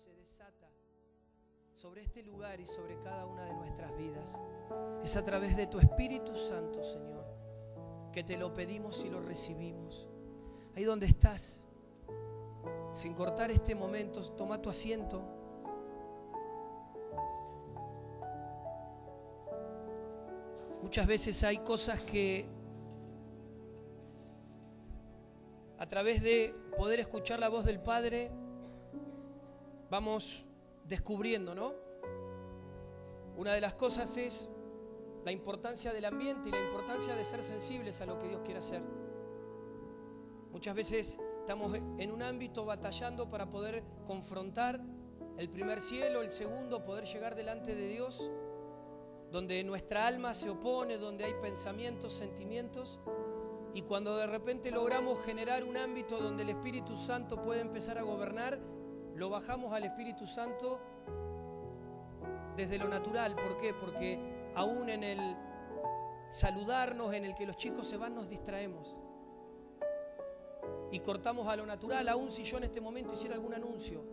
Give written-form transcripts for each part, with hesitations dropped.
se desata sobre este lugar y sobre cada una de nuestras vidas. Es a través de tu Espíritu Santo, Señor, que te lo pedimos y lo recibimos. Ahí donde estás, sin cortar este momento, toma tu asiento. Muchas veces hay cosas que a través de poder escuchar la voz del Padre vamos descubriendo, ¿no? Una de las cosas es la importancia del ambiente y la importancia de ser sensibles a lo que Dios quiere hacer. Muchas veces estamos en un ámbito batallando para poder confrontar el primer cielo, el segundo, poder llegar delante de Dios, donde nuestra alma se opone, donde hay pensamientos, sentimientos, y cuando de repente logramos generar un ámbito donde el Espíritu Santo puede empezar a gobernar, lo bajamos al Espíritu Santo desde lo natural. ¿Por qué? Porque aún en el saludarnos, en el que los chicos se van, nos distraemos y cortamos a lo natural. Aún si yo en este momento hiciera algún anuncio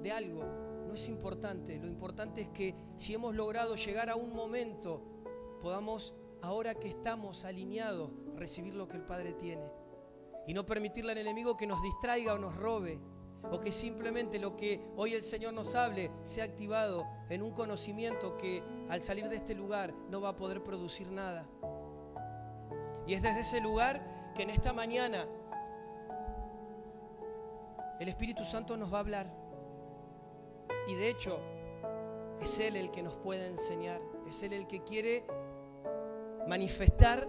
de algo, no es importante. Lo importante es que si hemos logrado llegar a un momento, podamos, ahora que estamos alineados, recibir lo que el Padre tiene y no permitirle al enemigo que nos distraiga o nos robe, o que simplemente lo que hoy el Señor nos hable sea activado en un conocimiento que al salir de este lugar no va a poder producir nada. Y es desde ese lugar que en esta mañana el Espíritu Santo nos va a hablar. Y de hecho es Él el que nos puede enseñar, es Él el que quiere manifestar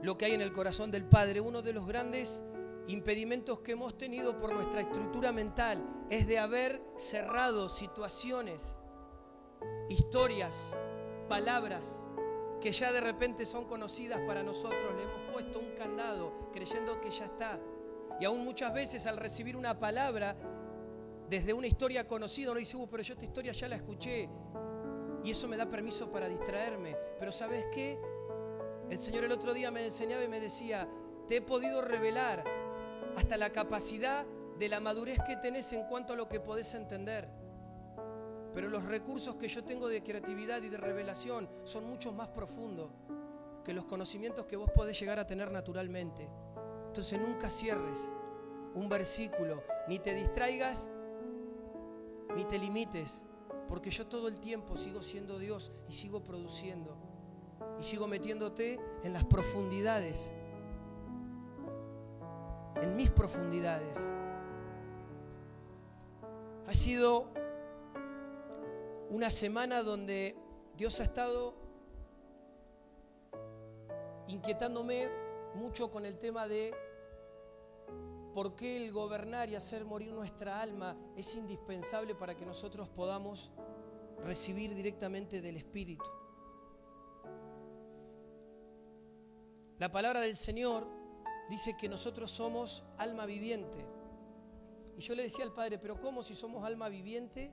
lo que hay en el corazón del Padre. Uno de los grandes impedimentos que hemos tenido por nuestra estructura mental es de haber cerrado situaciones, historias, palabras que ya de repente son conocidas para nosotros. Le hemos puesto un candado creyendo que ya está. Y aún muchas veces al recibir una palabra desde una historia conocida, uno dice, pero yo esta historia ya la escuché y eso me da permiso para distraerme. Pero ¿sabes qué? El Señor el otro día me enseñaba y me decía, te he podido revelar hasta la capacidad de la madurez que tenés en cuanto a lo que podés entender. Pero los recursos que yo tengo de creatividad y de revelación son mucho más profundos que los conocimientos que vos podés llegar a tener naturalmente. Entonces nunca cierres un versículo, ni te distraigas, ni te limites, porque yo todo el tiempo sigo siendo Dios y sigo produciendo y sigo metiéndote en las profundidades, en mis profundidades. Ha sido una semana donde Dios ha estado inquietándome mucho con el tema de por qué el gobernar y hacer morir nuestra alma es indispensable para que nosotros podamos recibir directamente del Espíritu. La palabra del Señor dice que nosotros somos alma viviente. Y yo le decía al Padre, pero ¿cómo si somos alma viviente?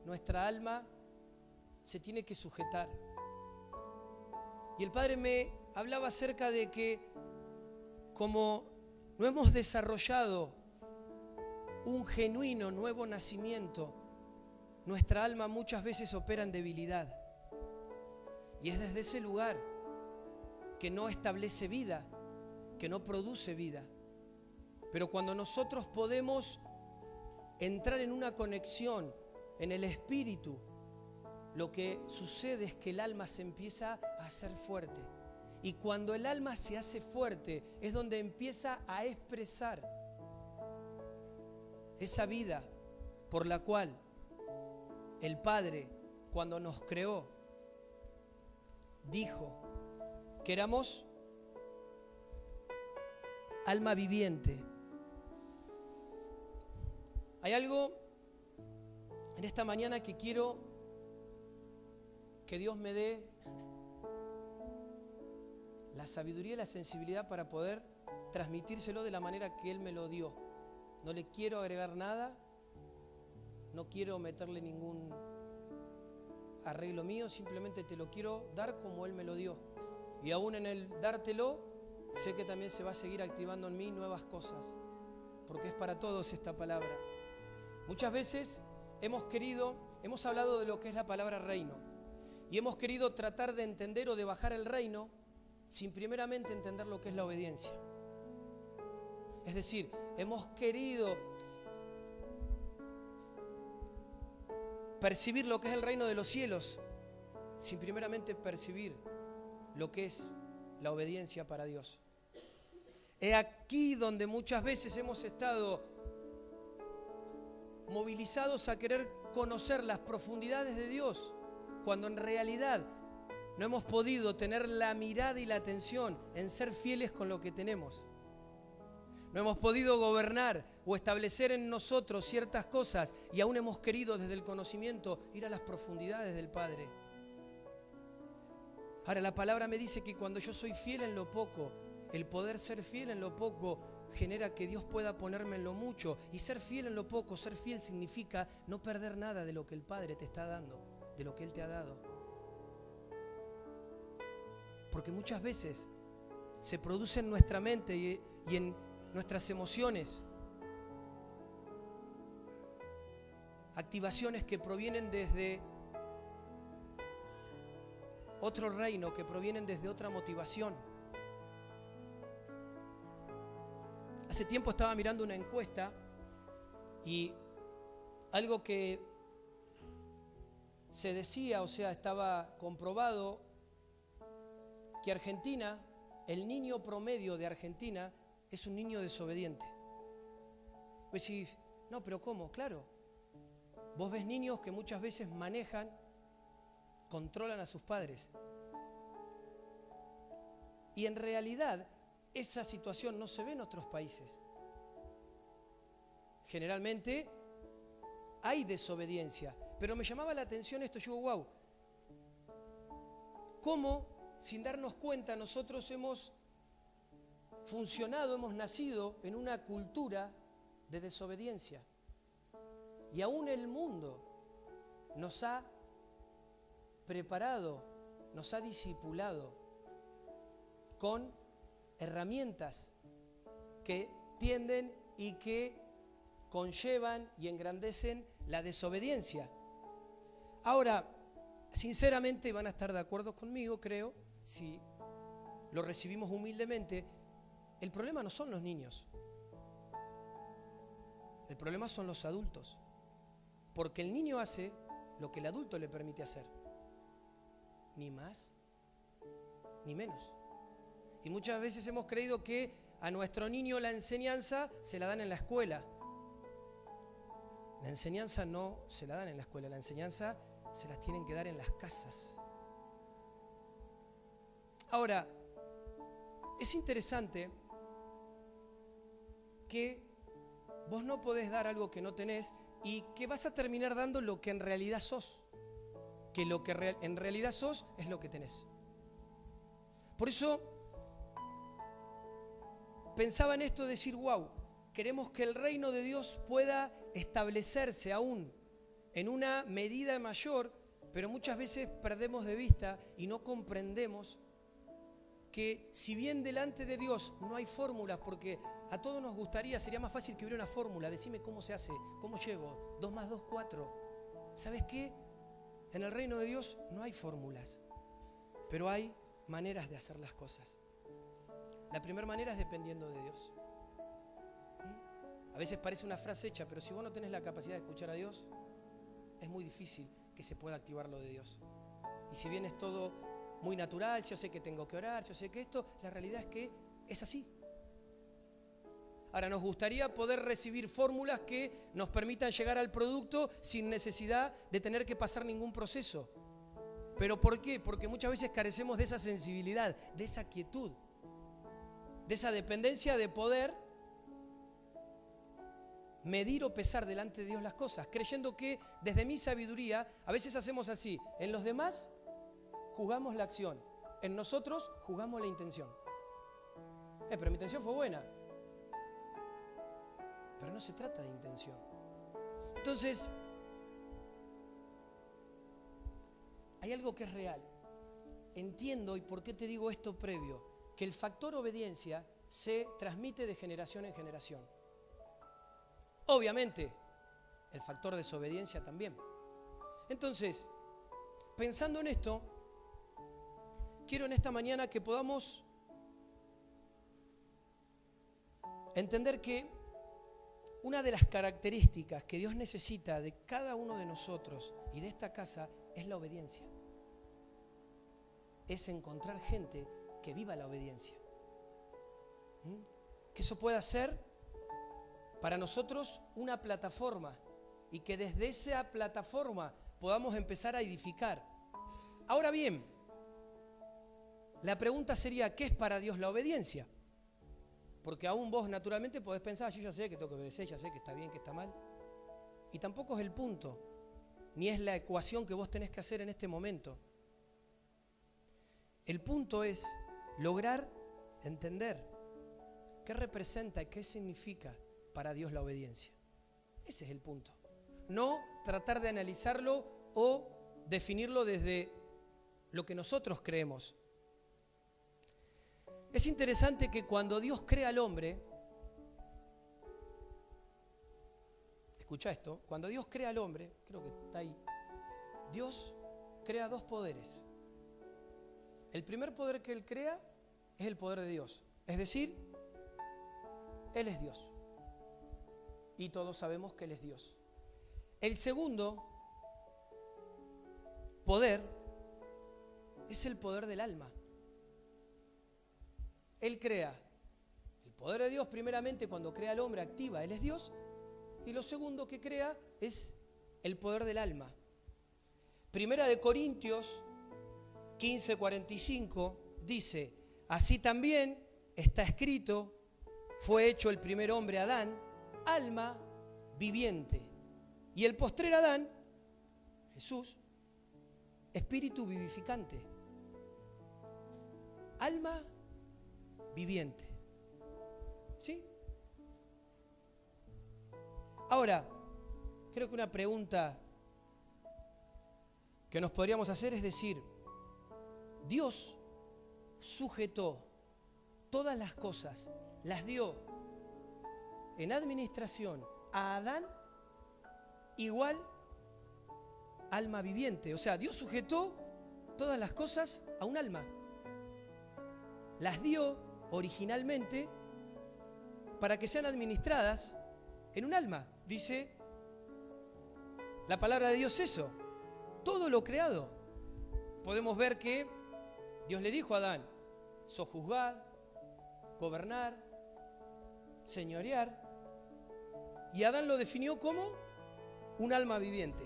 Nuestra alma se tiene que sujetar. Y el Padre me hablaba acerca de que como no hemos desarrollado un genuino nuevo nacimiento, nuestra alma muchas veces opera en debilidad. Y es desde ese lugar que no establece vida, que no produce vida. Pero cuando nosotros podemos entrar en una conexión en el Espíritu, lo que sucede es que el alma se empieza a hacer fuerte. Y cuando el alma se hace fuerte es donde empieza a expresar esa vida por la cual el Padre, cuando nos creó, dijo que éramos alma viviente. Hay algo en esta mañana que quiero que Dios me dé la sabiduría y la sensibilidad para poder transmitírselo de la manera que Él me lo dio. No le quiero agregar nada, no quiero meterle ningún arreglo mío, simplemente te lo quiero dar como Él me lo dio. Y aún en el dártelo, sé que también se va a seguir activando en mí nuevas cosas. porque es para todos esta palabra. Muchas veces hemos hablado de lo que es la palabra reino y hemos querido tratar de entender o de bajar el reino sin primeramente entender lo que es la obediencia. Es decir, hemos querido percibir lo que es el reino de los cielos sin primeramente percibir lo que es la obediencia para Dios. Es aquí donde muchas veces hemos estado movilizados a querer conocer las profundidades de Dios, cuando en realidad no hemos podido tener la mirada y la atención en ser fieles con lo que tenemos. No hemos podido gobernar o establecer en nosotros ciertas cosas y aún hemos querido desde el conocimiento ir a las profundidades del Padre. Ahora, la palabra me dice que cuando yo soy fiel en lo poco, el poder ser fiel en lo poco genera que Dios pueda ponerme en lo mucho. Y ser fiel en lo poco, ser fiel significa no perder nada de lo que el Padre te está dando, de lo que Él te ha dado. Porque muchas veces se produce en nuestra mente y en nuestras emociones activaciones que provienen desde otro reino, que provienen desde otra motivación. Hace tiempo estaba mirando una encuesta y algo que se decía, o sea, estaba comprobado que Argentina, el niño promedio de Argentina es un niño desobediente. Pues sí, no, pero ¿cómo? Claro. Vos ves niños que muchas veces manejan, controlan a sus padres. Y en realidad esa situación no se ve en otros países. Generalmente hay desobediencia, pero me llamaba la atención esto, yo digo, wow, cómo sin darnos cuenta nosotros hemos funcionado, hemos nacido en una cultura de desobediencia. Y aún el mundo nos ha preparado, nos ha discipulado con herramientas que tienden y que conllevan y engrandecen la desobediencia. Ahora, sinceramente van a estar de acuerdo conmigo, creo, si lo recibimos humildemente, el problema no son los niños. El problema son los adultos. Porque el niño hace lo que el adulto le permite hacer. Ni más, ni menos. Y muchas veces hemos creído que a nuestro niño la enseñanza se la dan en la escuela. La enseñanza no se la dan en la escuela, la enseñanza se las tienen que dar en las casas. Ahora, es interesante que vos no podés dar algo que no tenés y que vas a terminar dando lo que en realidad sos. Que lo que en realidad sos es lo que tenés. Por eso pensaba en esto de decir, wow, queremos que el reino de Dios pueda establecerse aún en una medida mayor, pero muchas veces perdemos de vista y no comprendemos que si bien delante de Dios no hay fórmulas, porque a todos nos gustaría, sería más fácil que hubiera una fórmula, decime cómo se hace, cómo llego, 2 más 2, 4. ¿Sabes qué? En el reino de Dios no hay fórmulas, pero hay maneras de hacer las cosas. La primera manera es dependiendo de Dios. A veces parece una frase hecha, pero si vos no tenés la capacidad de escuchar a Dios, es muy difícil que se pueda activar lo de Dios. Y si bien es todo muy natural, yo sé que tengo que orar, yo sé que esto, la realidad es que es así. Ahora, nos gustaría poder recibir fórmulas que nos permitan llegar al producto sin necesidad de tener que pasar ningún proceso. ¿Pero por qué? Porque muchas veces carecemos de esa sensibilidad, de esa quietud, de esa dependencia de poder medir o pesar delante de Dios las cosas, creyendo que desde mi sabiduría, a veces hacemos así, en los demás juzgamos la acción, en nosotros juzgamos la intención. Pero mi intención fue buena. Pero no se trata de intención. Entonces, hay algo que es real. Entiendo, y por qué te digo esto previo, que el factor obediencia se transmite de generación en generación. Obviamente, el factor desobediencia también. Entonces, pensando en esto, quiero en esta mañana que podamos entender que una de las características que Dios necesita de cada uno de nosotros y de esta casa es la obediencia. Es encontrar gente que viva la obediencia. Que eso pueda ser para nosotros una plataforma y que desde esa plataforma podamos empezar a edificar. Ahora bien, la pregunta sería, ¿qué es para Dios la obediencia? Porque aún vos naturalmente podés pensar, yo ya sé que tengo que obedecer, ya sé que está bien, que está mal. Y tampoco es el punto, ni es la ecuación que vos tenés que hacer en este momento. El punto es lograr entender qué representa y qué significa para Dios la obediencia. Ese es el punto. No tratar de analizarlo o definirlo desde lo que nosotros creemos. Es interesante que cuando Dios crea al hombre, escucha esto, cuando Dios crea al hombre, creo que está ahí, Dios crea dos poderes. El primer poder que Él crea es el poder de Dios, es decir, Él es Dios. Y todos sabemos que Él es Dios. El segundo poder es el poder del alma. Él crea. El poder de Dios primeramente cuando crea al hombre activa, Él es Dios. Y lo segundo que crea es el poder del alma. Primera de Corintios 15:45 dice, así también está escrito, fue hecho el primer hombre Adán, alma viviente. Y el postrer Adán, Jesús, espíritu vivificante. Alma viviente. ¿Sí? Ahora, creo que una pregunta que nos podríamos hacer es decir, Dios sujetó todas las cosas, las dio en administración a Adán igual alma viviente. O sea, Dios sujetó todas las cosas a un alma. Las dio originalmente para que sean administradas en un alma. Dice la palabra de Dios eso. Todo lo creado. Podemos ver que Dios le dijo a Adán, sojuzgar, gobernar, señorear. Y Adán lo definió como un alma viviente.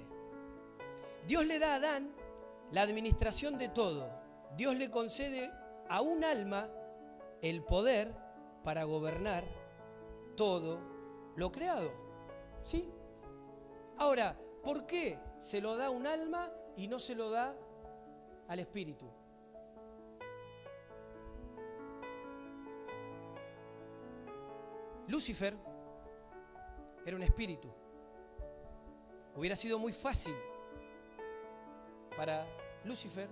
Dios le da a Adán la administración de todo. Dios le concede a un alma el poder para gobernar todo lo creado. ¿Sí? Ahora, ¿por qué se lo da a un alma y no se lo da al espíritu? Lucifer era un espíritu. Hubiera sido muy fácil para Lucifer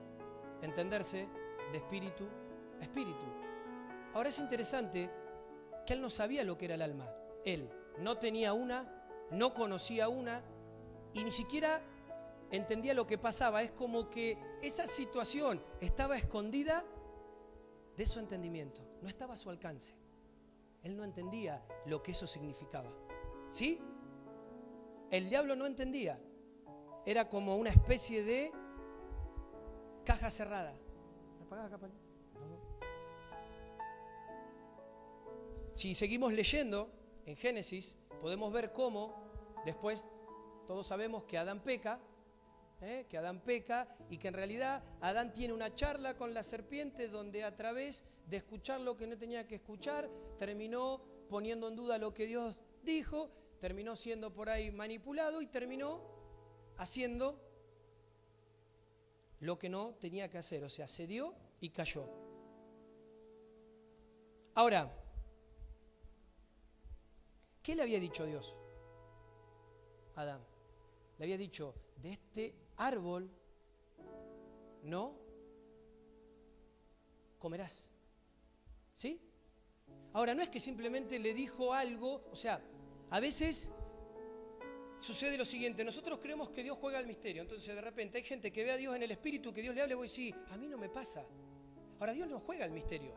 entenderse de espíritu a espíritu. Ahora es interesante que él no sabía lo que era el alma. Él no tenía una, no conocía una y ni siquiera entendía lo que pasaba. Es como que esa situación estaba escondida de su entendimiento, no estaba a su alcance. Él no entendía lo que eso significaba. ¿Sí? El diablo no entendía. Era como una especie de caja cerrada. ¿Me apagás acá, Pali? No. Si seguimos leyendo en Génesis, podemos ver cómo después todos sabemos que Adán peca, y que en realidad Adán tiene una charla con la serpiente donde a través de escuchar lo que no tenía que escuchar, terminó poniendo en duda lo que Dios dijo, terminó siendo por ahí manipulado y terminó haciendo lo que no tenía que hacer, o sea, cedió y cayó. Ahora, ¿qué le había dicho Dios a Adán? Le había dicho, de este árbol no comerás. ¿Sí? Ahora, no es que simplemente le dijo algo, o sea, a veces sucede lo siguiente, nosotros creemos que Dios juega al misterio, entonces de repente hay gente que ve a Dios en el espíritu, que Dios le hable, y vos decís, a mí no me pasa. Ahora, Dios no juega al misterio.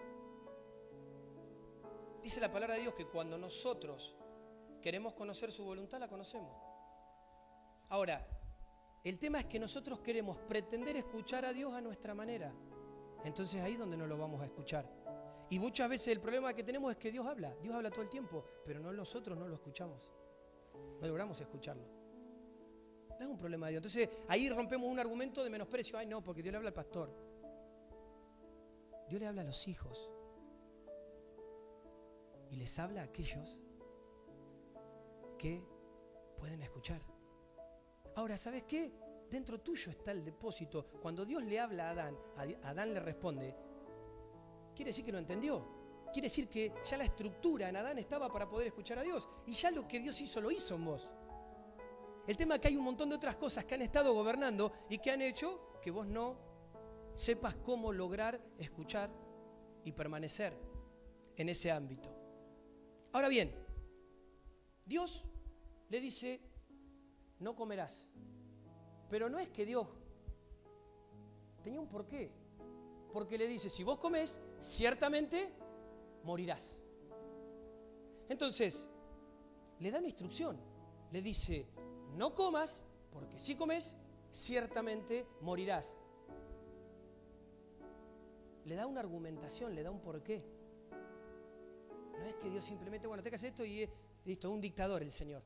Dice la palabra de Dios que cuando nosotros queremos conocer su voluntad, la conocemos. Ahora, el tema es que nosotros queremos pretender escuchar a Dios a nuestra manera. Entonces ahí es donde no lo vamos a escuchar. Y muchas veces el problema que tenemos es que Dios habla todo el tiempo, pero nosotros no lo escuchamos. No logramos escucharlo. No es un problema de Dios. Entonces ahí rompemos un argumento de menosprecio. Ay, no, porque Dios le habla al pastor. Dios le habla a los hijos. Y les habla a aquellos que pueden escuchar. Ahora, ¿sabes qué? Dentro tuyo está el depósito. Cuando Dios le habla a Adán le responde. Quiere decir que lo entendió. Quiere decir que ya la estructura en Adán estaba para poder escuchar a Dios. Y ya lo que Dios hizo, lo hizo en vos. El tema es que hay un montón de otras cosas que han estado gobernando y que han hecho que vos no sepas cómo lograr escuchar y permanecer en ese ámbito. Ahora bien, Dios le dice, no comerás. Pero no es que Dios tenía un porqué. Porque le dice, si vos comés, ciertamente morirás. Entonces, le da una instrucción. Le dice, no comas, porque si comes, ciertamente morirás. Le da una argumentación, le da un porqué. No es que Dios simplemente, bueno, te hagas esto y listo, un dictador el Señor.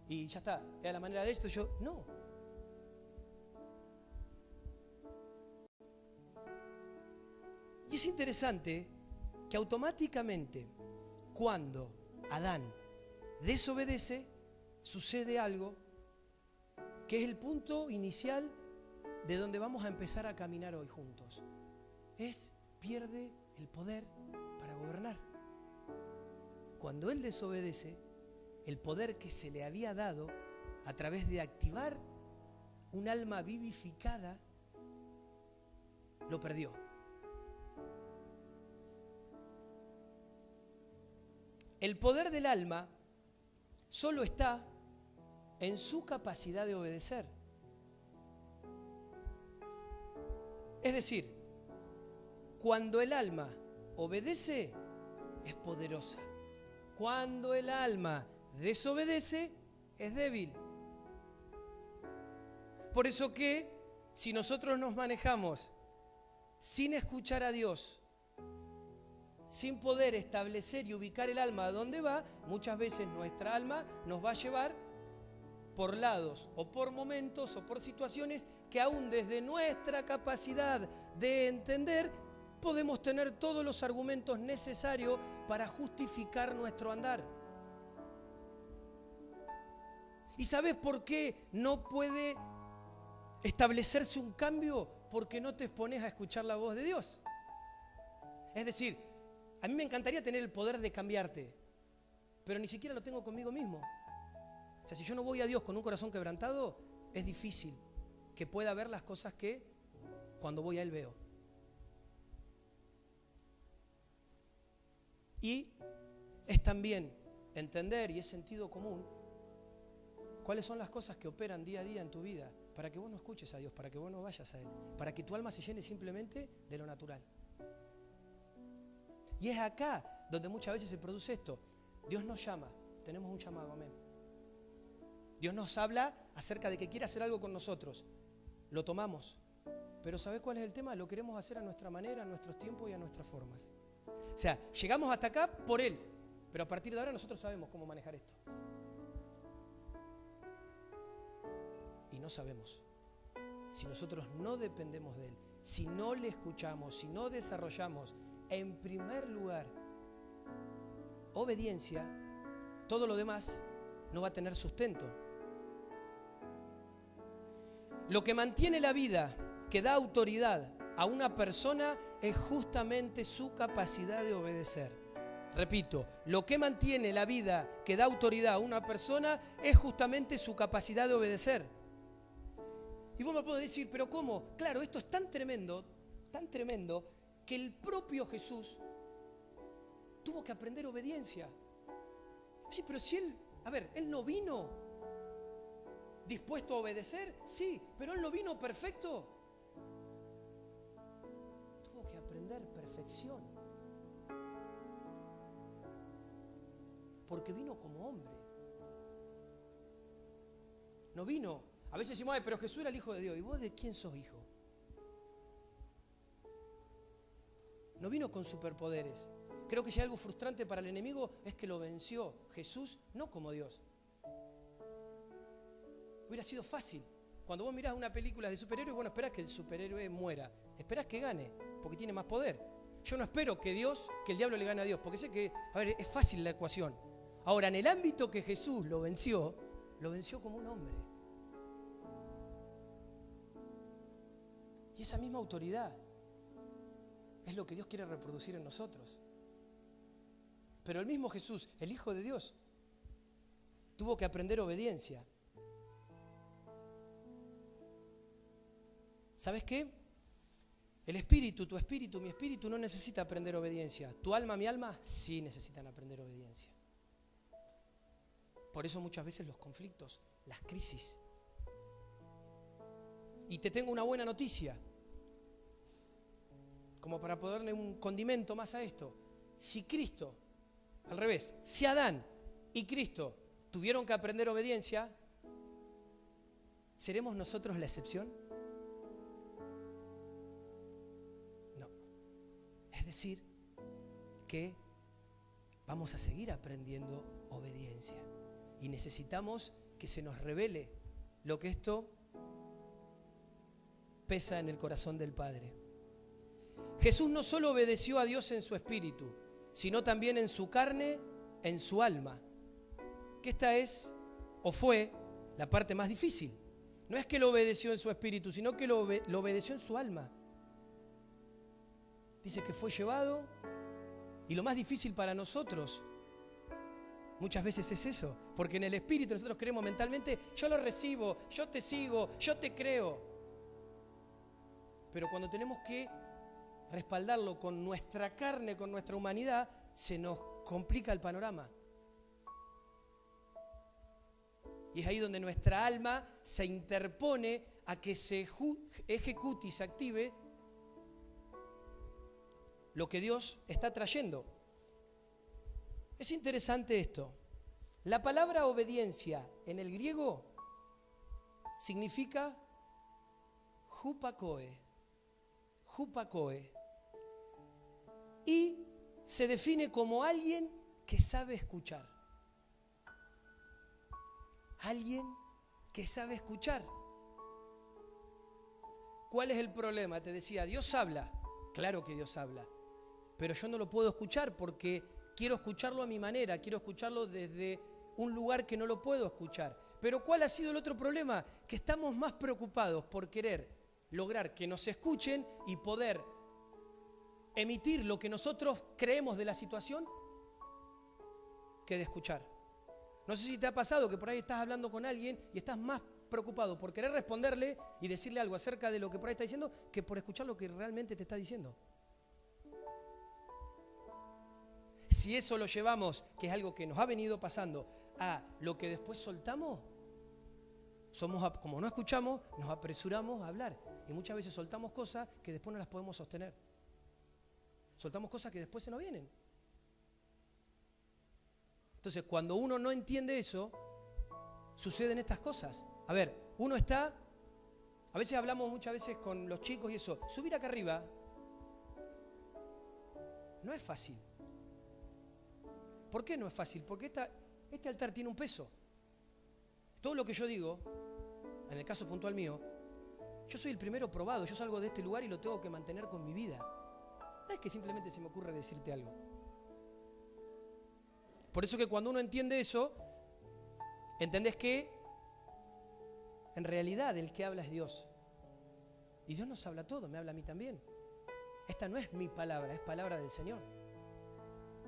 Y ya está, es a la manera de esto, no. Y es interesante que automáticamente, cuando Adán desobedece, sucede algo que es el punto inicial de donde vamos a empezar a caminar hoy juntos. Pierde el poder para gobernar. Cuando él desobedece, el poder que se le había dado a través de activar un alma vivificada, lo perdió. El poder del alma solo está en su capacidad de obedecer. Es decir, cuando el alma obedece, es poderosa. Cuando el alma desobedece, es débil. Por eso que si nosotros nos manejamos sin escuchar a Dios, sin poder establecer y ubicar el alma a dónde va, muchas veces nuestra alma nos va a llevar por lados o por momentos o por situaciones que aún desde nuestra capacidad de entender podemos tener todos los argumentos necesarios para justificar nuestro andar. ¿Y sabes por qué no puede establecerse un cambio? Porque no te expones a escuchar la voz de Dios. Es decir, a mí me encantaría tener el poder de cambiarte, pero ni siquiera lo tengo conmigo mismo. O sea, si yo no voy a Dios con un corazón quebrantado, es difícil que pueda ver las cosas que cuando voy a Él veo. Y es también entender, y es sentido común, cuáles son las cosas que operan día a día en tu vida para que vos no escuches a Dios, para que vos no vayas a Él, para que tu alma se llene simplemente de lo natural. Y es acá donde muchas veces se produce esto. Dios nos llama, tenemos un llamado, amén. Dios nos habla acerca de que quiere hacer algo con nosotros. Lo tomamos. Pero ¿sabés cuál es el tema? Lo queremos hacer a nuestra manera, a nuestros tiempos y a nuestras formas. O sea, llegamos hasta acá por Él, pero a partir de ahora nosotros sabemos cómo manejar esto. Y no sabemos. Si nosotros no dependemos de Él, si no le escuchamos, si no desarrollamos en primer lugar obediencia, todo lo demás no va a tener sustento. Lo que mantiene la vida, que da autoridad a una persona, es justamente su capacidad de obedecer. Repito, lo que mantiene la vida, que da autoridad a una persona, es justamente su capacidad de obedecer. Y vos me podés decir, ¿pero cómo? Claro, esto es tan tremendo, que el propio Jesús tuvo que aprender obediencia. Sí, pero si Él no vino dispuesto a obedecer? Sí, pero Él no vino perfecto. Tuvo que aprender perfección. Porque vino como hombre. No vino. A veces decimos, pero Jesús era el Hijo de Dios. ¿Y vos de quién sos hijo? No vino con superpoderes. Creo que si hay algo frustrante para el enemigo es que lo venció Jesús, no como Dios. Hubiera sido fácil. Cuando vos mirás una película de superhéroes, bueno, esperás que el superhéroe muera. Esperás que gane, porque tiene más poder. Yo no espero que el diablo le gane a Dios, porque sé que, es fácil la ecuación. Ahora, en el ámbito que Jesús lo venció como un hombre. Y esa misma autoridad es lo que Dios quiere reproducir en nosotros. Pero el mismo Jesús, el Hijo de Dios, tuvo que aprender obediencia. ¿Sabes qué? El espíritu, tu espíritu, mi espíritu no necesita aprender obediencia. Tu alma, mi alma, sí necesitan aprender obediencia. Por eso muchas veces los conflictos, las crisis. Y te tengo una buena noticia, como para ponerle un condimento más a esto. Si Cristo, al revés, si Adán y Cristo tuvieron que aprender obediencia, ¿seremos nosotros la excepción? No. Es decir, que vamos a seguir aprendiendo obediencia. Y necesitamos que se nos revele lo que esto pesa en el corazón del Padre. Jesús no solo obedeció a Dios en su espíritu, sino también en su carne, en su alma. Que esta es, o fue, la parte más difícil. No es que lo obedeció en su espíritu, sino que lo obedeció en su alma. Dice que fue llevado, y lo más difícil para nosotros muchas veces es eso, porque en el espíritu nosotros creemos mentalmente, yo lo recibo, yo te sigo, yo te creo. Pero cuando tenemos que respaldarlo con nuestra carne, con nuestra humanidad, se nos complica el panorama. Y es ahí donde nuestra alma se interpone a que se ejecute y se active lo que Dios está trayendo. Es interesante esto. La palabra obediencia en el griego significa hupakoe. Hupakoe. Y se define como alguien que sabe escuchar. Alguien que sabe escuchar. ¿Cuál es el problema? Te decía, Dios habla. Claro que Dios habla. Pero yo no lo puedo escuchar porque quiero escucharlo a mi manera, quiero escucharlo desde un lugar que no lo puedo escuchar. Pero ¿cuál ha sido el otro problema? Que estamos más preocupados por querer lograr que nos escuchen y poder emitir lo que nosotros creemos de la situación que de escuchar. No sé si te ha pasado que por ahí estás hablando con alguien y estás más preocupado por querer responderle y decirle algo acerca de lo que por ahí está diciendo que por escuchar lo que realmente te está diciendo. Si eso lo llevamos, que es algo que nos ha venido pasando, a lo que después soltamos, como no escuchamos, nos apresuramos a hablar. Y muchas veces soltamos cosas que después no las podemos sostener. Soltamos cosas que después se nos vienen. Entonces, cuando uno no entiende eso, suceden estas cosas. A ver, a veces hablamos muchas veces con los chicos y eso, subir acá arriba no es fácil. ¿Por qué no es fácil? Porque este altar tiene un peso. Todo lo que yo digo, en el caso puntual mío, yo soy el primero probado, yo salgo de este lugar y lo tengo que mantener con mi vida. No es que simplemente se me ocurre decirte algo. Por eso que cuando uno entiende eso, entendés que en realidad el que habla es Dios. Y Dios nos habla todo, me habla a mí también. Esta no es mi palabra, es palabra del Señor.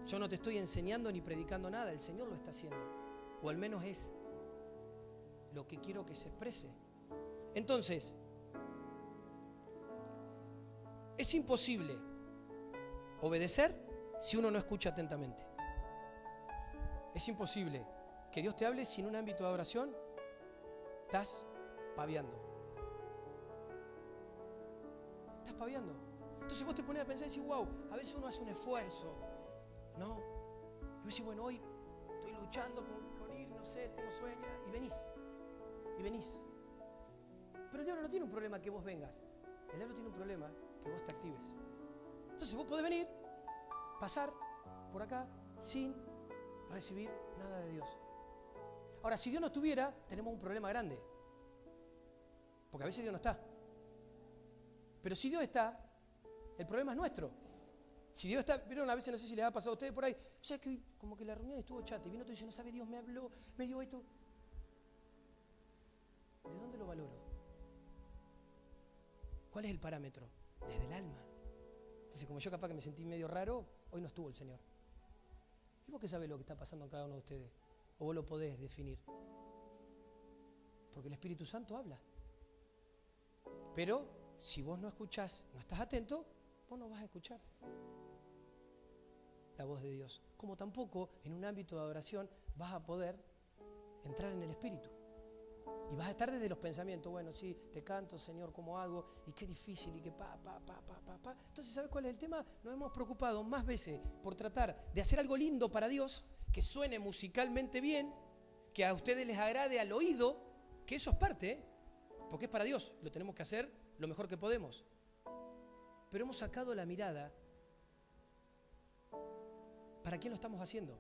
Yo no te estoy enseñando ni predicando nada, el Señor lo está haciendo. O al menos es lo que quiero que se exprese. Entonces, es imposible obedecer si uno no escucha atentamente. Es imposible que Dios te hable sin un ámbito de adoración Estás paviando. Estás paviando. Entonces vos te pones a pensar y decís, wow, a veces uno hace un esfuerzo, ¿no? Y vos decís, bueno, hoy estoy luchando con ir, no sé, tengo sueño, y venís. Y venís. Pero el diablo no tiene un problema que vos vengas. El diablo tiene un problema que vos te actives. Entonces vos podés venir, pasar por acá sin recibir nada de Dios. Ahora, si Dios no estuviera, tenemos un problema grande. Porque a veces Dios no está. Pero si Dios está, el problema es nuestro. Si Dios está, vieron, a veces no sé si les ha pasado a ustedes por ahí, o sea que como que la reunión estuvo chata y vino todo y dice, no sabe Dios, me habló, me dio esto. ¿De dónde lo valoro? ¿Cuál es el parámetro? Desde el alma. Entonces, como yo capaz que me sentí medio raro, hoy no estuvo el Señor. ¿Y vos qué sabés lo que está pasando en cada uno de ustedes? ¿O vos lo podés definir? Porque el Espíritu Santo habla. Pero si vos no escuchás, no estás atento, vos no vas a escuchar la voz de Dios. Como tampoco en un ámbito de adoración vas a poder entrar en el Espíritu. Y vas a estar desde los pensamientos, bueno, sí, te canto, Señor, ¿cómo hago? Y qué difícil, y que pa. Entonces, ¿sabes cuál es el tema? Nos hemos preocupado más veces por tratar de hacer algo lindo para Dios, que suene musicalmente bien, que a ustedes les agrade al oído, que eso es parte, porque es para Dios, lo tenemos que hacer lo mejor que podemos. Pero hemos sacado la mirada, ¿para quién lo estamos haciendo?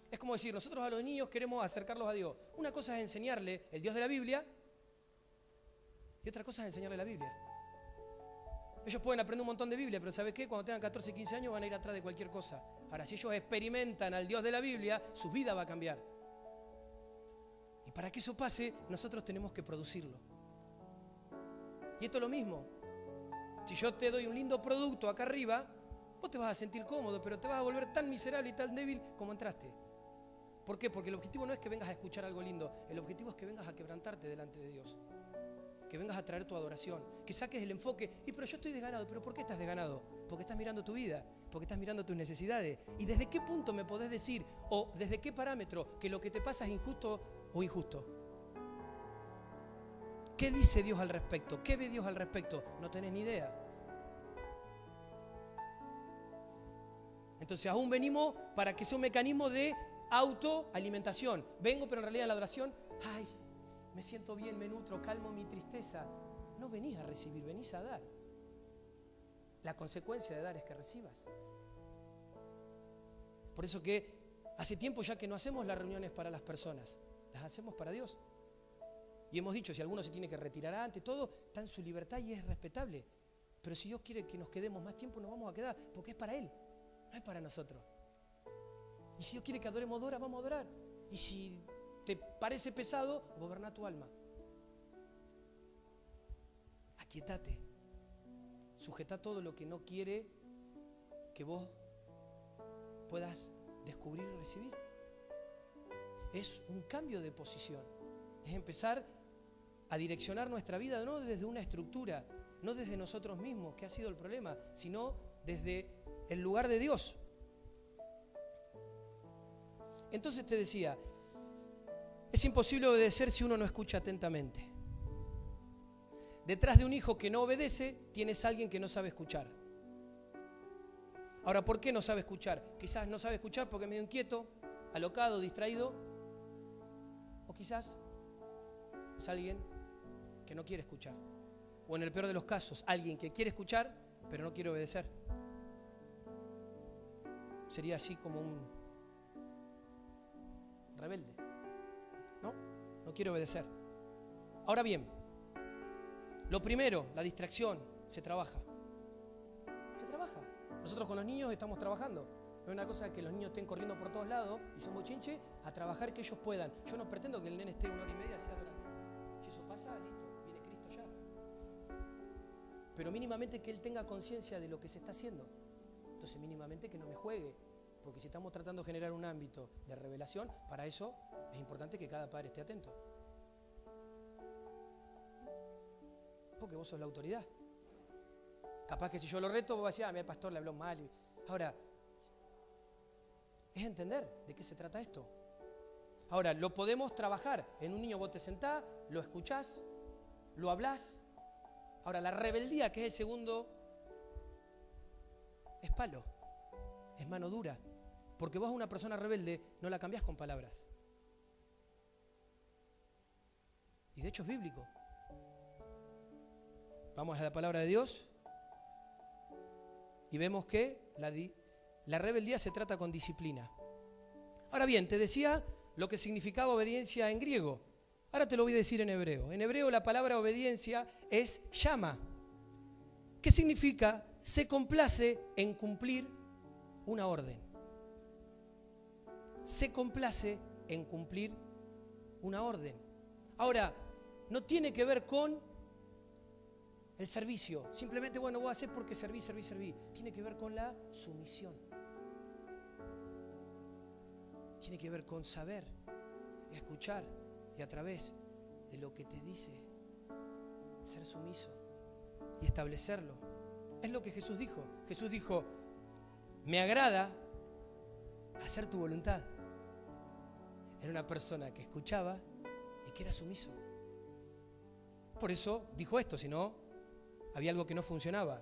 Es como decir, nosotros a los niños queremos acercarlos a Dios. Una cosa es enseñarle el Dios de la Biblia y otra cosa es enseñarle la Biblia. Ellos pueden aprender un montón de Biblia, pero ¿sabes qué? Cuando tengan 14, 15 años van a ir atrás de cualquier cosa. Ahora, si ellos experimentan al Dios de la Biblia, su vida va a cambiar. Y para que eso pase, nosotros tenemos que producirlo. Y esto es lo mismo. Si yo te doy un lindo producto acá arriba, vos te vas a sentir cómodo, pero te vas a volver tan miserable y tan débil como entraste. ¿Por qué? Porque el objetivo no es que vengas a escuchar algo lindo, el objetivo es que vengas a quebrantarte delante de Dios. Que vengas a traer tu adoración, que saques el enfoque. Y pero yo estoy desganado, ¿pero por qué estás desganado? Porque estás mirando tu vida, porque estás mirando tus necesidades. ¿Y desde qué punto me podés decir, o desde qué parámetro, que lo que te pasa es injusto o injusto? ¿Qué dice Dios al respecto? ¿Qué ve Dios al respecto? No tenés ni idea. Entonces aún venimos para que sea un mecanismo de autoalimentación. Vengo, pero en realidad en la adoración, ay, me siento bien, me nutro, calmo mi tristeza. No venís a recibir, venís a dar. La consecuencia de dar es que recibas. Por eso que hace tiempo ya que no hacemos las reuniones para las personas, las hacemos para Dios. Y hemos dicho, si alguno se tiene que retirar antes, todo está en su libertad y es respetable. Pero si Dios quiere que nos quedemos más tiempo, nos vamos a quedar, porque es para Él, no es para nosotros. Y si Dios quiere que adoremos 2 horas, vamos a adorar. Y si te parece pesado, goberná tu alma. Aquietate. Sujeta todo lo que no quiere que vos puedas descubrir y recibir. Es un cambio de posición. Es empezar a direccionar nuestra vida no desde una estructura, no desde nosotros mismos, que ha sido el problema, sino desde el lugar de Dios. Entonces te decía, es imposible obedecer si uno no escucha atentamente. Detrás de un hijo que no obedece, tienes a alguien que no sabe escuchar. Ahora, ¿por qué no sabe escuchar? Quizás no sabe escuchar porque es medio inquieto, alocado, distraído. O quizás es alguien que no quiere escuchar. O en el peor de los casos, alguien que quiere escuchar, pero no quiere obedecer. Sería así como un rebelde. No quiere obedecer. Ahora bien, lo primero, la distracción, se trabaja. Se trabaja. Nosotros con los niños estamos trabajando. No es una cosa que los niños estén corriendo por todos lados y son bochinche, a trabajar que ellos puedan. Yo no pretendo que el nene esté 1 hora y media así adorando. Si eso pasa, listo, viene Cristo ya. Pero mínimamente que él tenga conciencia de lo que se está haciendo. Entonces mínimamente que no me juegue. Porque si estamos tratando de generar un ámbito de revelación, para eso es importante que cada padre esté atento. Porque vos sos la autoridad. Capaz que si yo lo reto, vos vas a decir, el pastor le habló mal. Ahora, es entender de qué se trata esto. Ahora, lo podemos trabajar. En un niño vos te sentás, lo escuchás, lo hablás. Ahora, la rebeldía, que es el segundo, es palo, es mano dura. Porque vos a una persona rebelde no la cambiás con palabras. Y de hecho es bíblico. Vamos a la palabra de Dios y vemos que la rebeldía se trata con disciplina. Ahora bien, te decía lo que significaba obediencia en griego. Ahora te lo voy a decir en hebreo. En hebreo la palabra obediencia es llama. ¿Qué significa? Se complace en cumplir una orden. Se complace en cumplir una orden. Ahora, no tiene que ver con el servicio. Simplemente, bueno, voy a hacer porque serví. Tiene que ver con la sumisión. Tiene que ver con saber, escuchar y a través de lo que te dice, ser sumiso y establecerlo. Es lo que Jesús dijo. Jesús dijo, me agrada hacer tu voluntad. Era una persona que escuchaba y que era sumiso. Por eso dijo esto, si no, había algo que no funcionaba.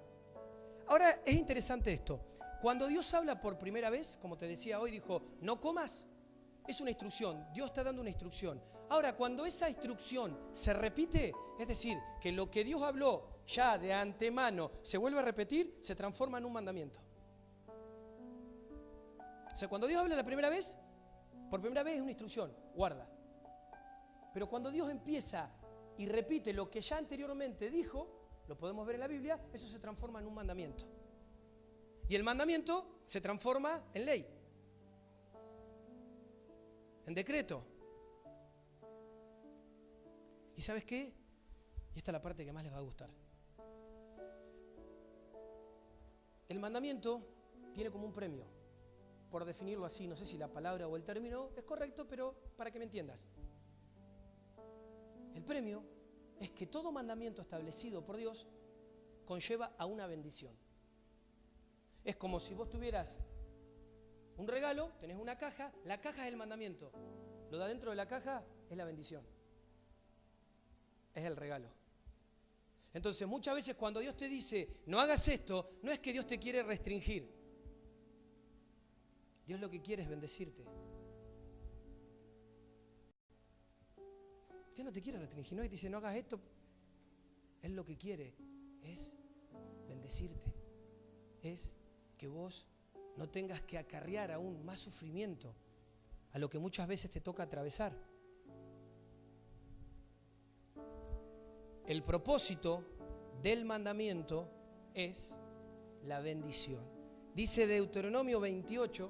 Ahora es interesante esto. Cuando Dios habla por primera vez, como te decía hoy, dijo, no comas, es una instrucción. Dios está dando una instrucción. Ahora, cuando esa instrucción se repite, es decir, que lo que Dios habló ya de antemano se vuelve a repetir, se transforma en un mandamiento. O sea, cuando Dios habla la primera vez, por primera vez es una instrucción, guarda. Pero cuando Dios empieza y repite lo que ya anteriormente dijo, lo podemos ver en la Biblia, eso se transforma en un mandamiento. Y el mandamiento se transforma en ley, en decreto. ¿Y sabes qué? Y esta es la parte que más les va a gustar. El mandamiento tiene como un premio, por definirlo así, no sé si la palabra o el término es correcto, pero para que me entiendas. El premio es que todo mandamiento establecido por Dios conlleva a una bendición. Es como si vos tuvieras un regalo, tenés una caja, la caja es el mandamiento, lo de adentro de la caja es la bendición, es el regalo. Entonces muchas veces cuando Dios te dice no hagas esto, no es que Dios te quiere restringir. Dios lo que quiere es bendecirte. Dios no te quiere restringir, no es que te dice no hagas esto. Él lo que quiere es bendecirte. Es que vos no tengas que acarrear aún más sufrimiento a lo que muchas veces te toca atravesar. El propósito del mandamiento es la bendición. Dice Deuteronomio 28,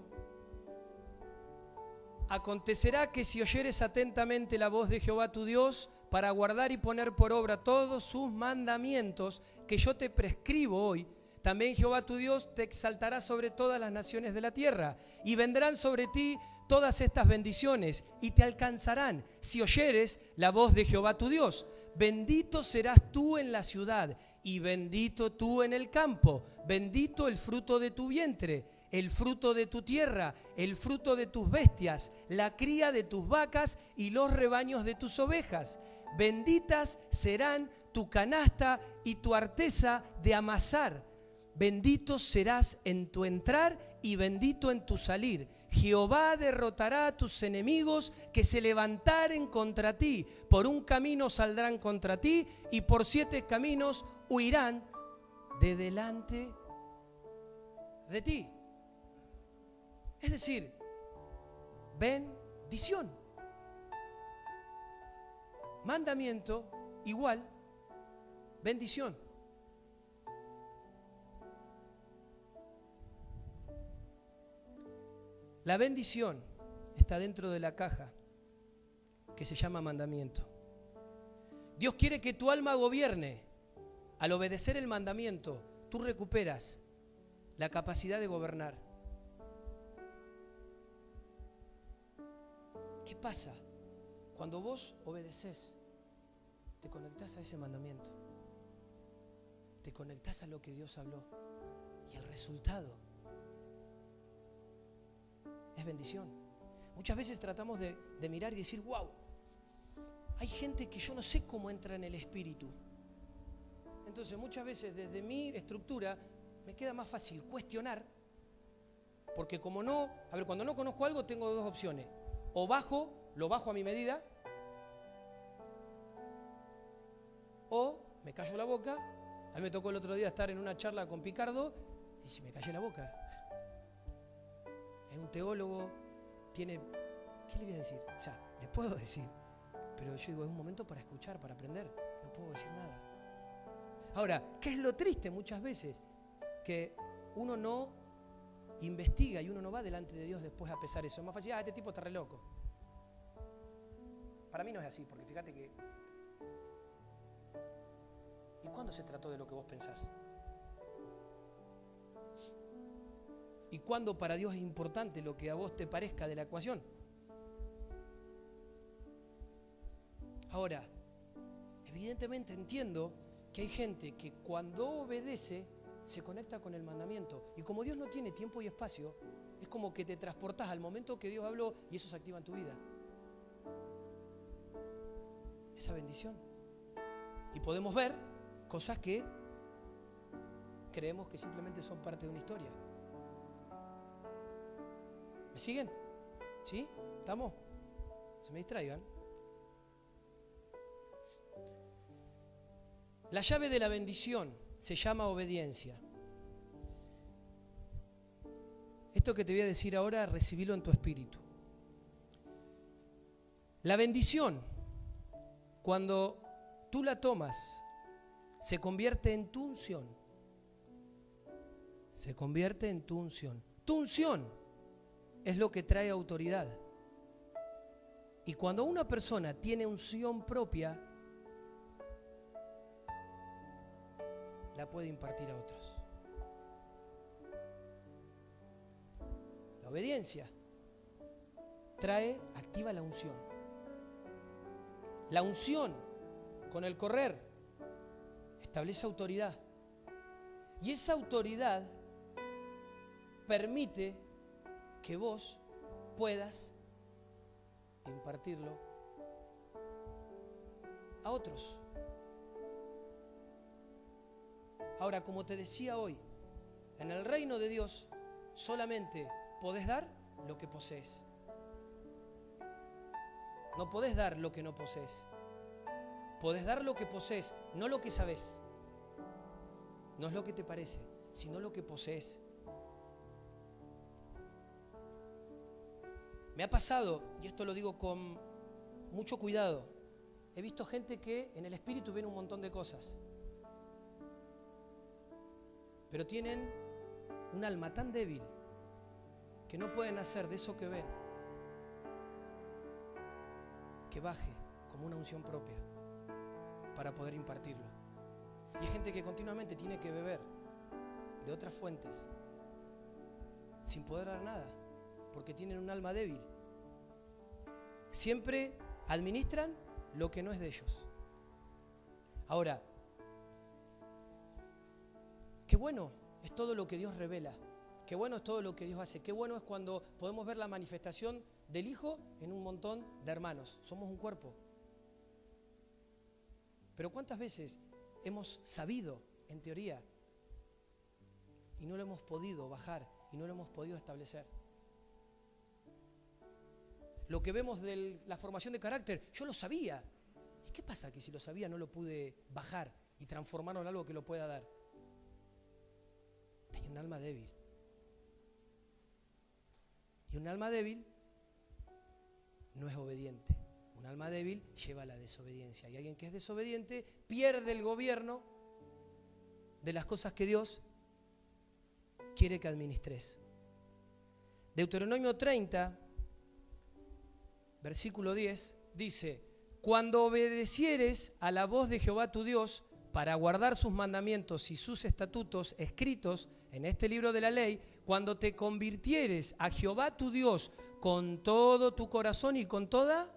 acontecerá que si oyeres atentamente la voz de Jehová tu Dios, para guardar y poner por obra todos sus mandamientos que yo te prescribo hoy, también Jehová tu Dios te exaltará sobre todas las naciones de la tierra, y vendrán sobre ti todas estas bendiciones, y te alcanzarán si oyeres la voz de Jehová tu Dios. Bendito serás tú en la ciudad, y bendito tú en el campo. Bendito el fruto de tu vientre, el fruto de tu tierra, el fruto de tus bestias, la cría de tus vacas y los rebaños de tus ovejas. Benditas serán tu canasta y tu arteza de amasar. Bendito serás en tu entrar y bendito en tu salir. Jehová derrotará a tus enemigos que se levantaren contra ti. Por un camino saldrán contra ti y por 7 caminos huirán de delante de ti. Es decir, bendición. Mandamiento igual bendición. La bendición está dentro de la caja que se llama mandamiento. Dios quiere que tu alma gobierne. Al obedecer el mandamiento, tú recuperas la capacidad de gobernar. ¿Qué pasa? Cuando vos obedeces, te conectás a ese mandamiento. Te conectás a lo que Dios habló. Y el resultado es bendición. Muchas veces tratamos de mirar y decir, wow, hay gente que yo no sé cómo entra en el espíritu. Entonces muchas veces desde mi estructura me queda más fácil cuestionar, porque cuando no conozco algo tengo dos opciones. O lo bajo a mi medida, o me callo la boca. A mí me tocó el otro día estar en una charla con Picardo y me callé la boca. Es un teólogo, ¿qué le voy a decir? O sea, le puedo decir, pero yo digo, es un momento para escuchar, para aprender, no puedo decir nada. Ahora, ¿qué es lo triste muchas veces? Que uno no investiga y uno no va delante de Dios después a pesar eso. Es más fácil, este tipo está re loco. Para mí no es así, porque fíjate que... ¿Y cuándo se trató de lo que vos pensás? ¿Y cuándo para Dios es importante lo que a vos te parezca de la ecuación? Ahora, evidentemente entiendo que hay gente que cuando obedece se conecta con el mandamiento. Y como Dios no tiene tiempo y espacio, es como que te transportás al momento que Dios habló y eso se activa en tu vida. Esa bendición. Y podemos ver cosas que creemos que simplemente son parte de una historia. ¿Me siguen? ¿Sí? ¿Estamos? Se me distraigan. La llave de la bendición se llama obediencia. Esto que te voy a decir ahora, recibilo en tu espíritu. La bendición, cuando tú la tomas, se convierte en tu unción. Se convierte en tu unción. Tu unción es lo que trae autoridad. Y cuando una persona tiene unción propia, la puede impartir a otros. La obediencia activa la unción. La unción con el correr establece autoridad. Y esa autoridad permite que vos puedas impartirlo a otros. Ahora, como te decía hoy, en el reino de Dios solamente podés dar lo que posees. No podés dar lo que no posees. Podés dar lo que posees, no lo que sabés. No es lo que te parece, sino lo que posees. Me ha pasado, y esto lo digo con mucho cuidado, he visto gente que en el espíritu ven un montón de cosas, pero tienen un alma tan débil que no pueden hacer de eso que ven que baje como una unción propia para poder impartirlo. Y hay gente que continuamente tiene que beber de otras fuentes sin poder dar nada, porque tienen un alma débil. Siempre administran lo que no es de ellos. Ahora, qué bueno es todo lo que Dios revela, qué bueno es todo lo que Dios hace, qué bueno es cuando podemos ver la manifestación del Hijo en un montón de hermanos. Somos un cuerpo. Pero ¿cuántas veces hemos sabido, en teoría, y no lo hemos podido bajar y no lo hemos podido establecer? Lo que vemos de la formación de carácter, yo lo sabía. ¿Y qué pasa que si lo sabía no lo pude bajar y transformarlo en algo que lo pueda dar? Tenía un alma débil. Y un alma débil no es obediente. Un alma débil lleva a la desobediencia. Y alguien que es desobediente pierde el gobierno de las cosas que Dios quiere que administres. Deuteronomio 30, versículo 10, dice: cuando obedecieres a la voz de Jehová tu Dios para guardar sus mandamientos y sus estatutos escritos en este libro de la ley, cuando te convirtieres a Jehová tu Dios con todo tu corazón y con toda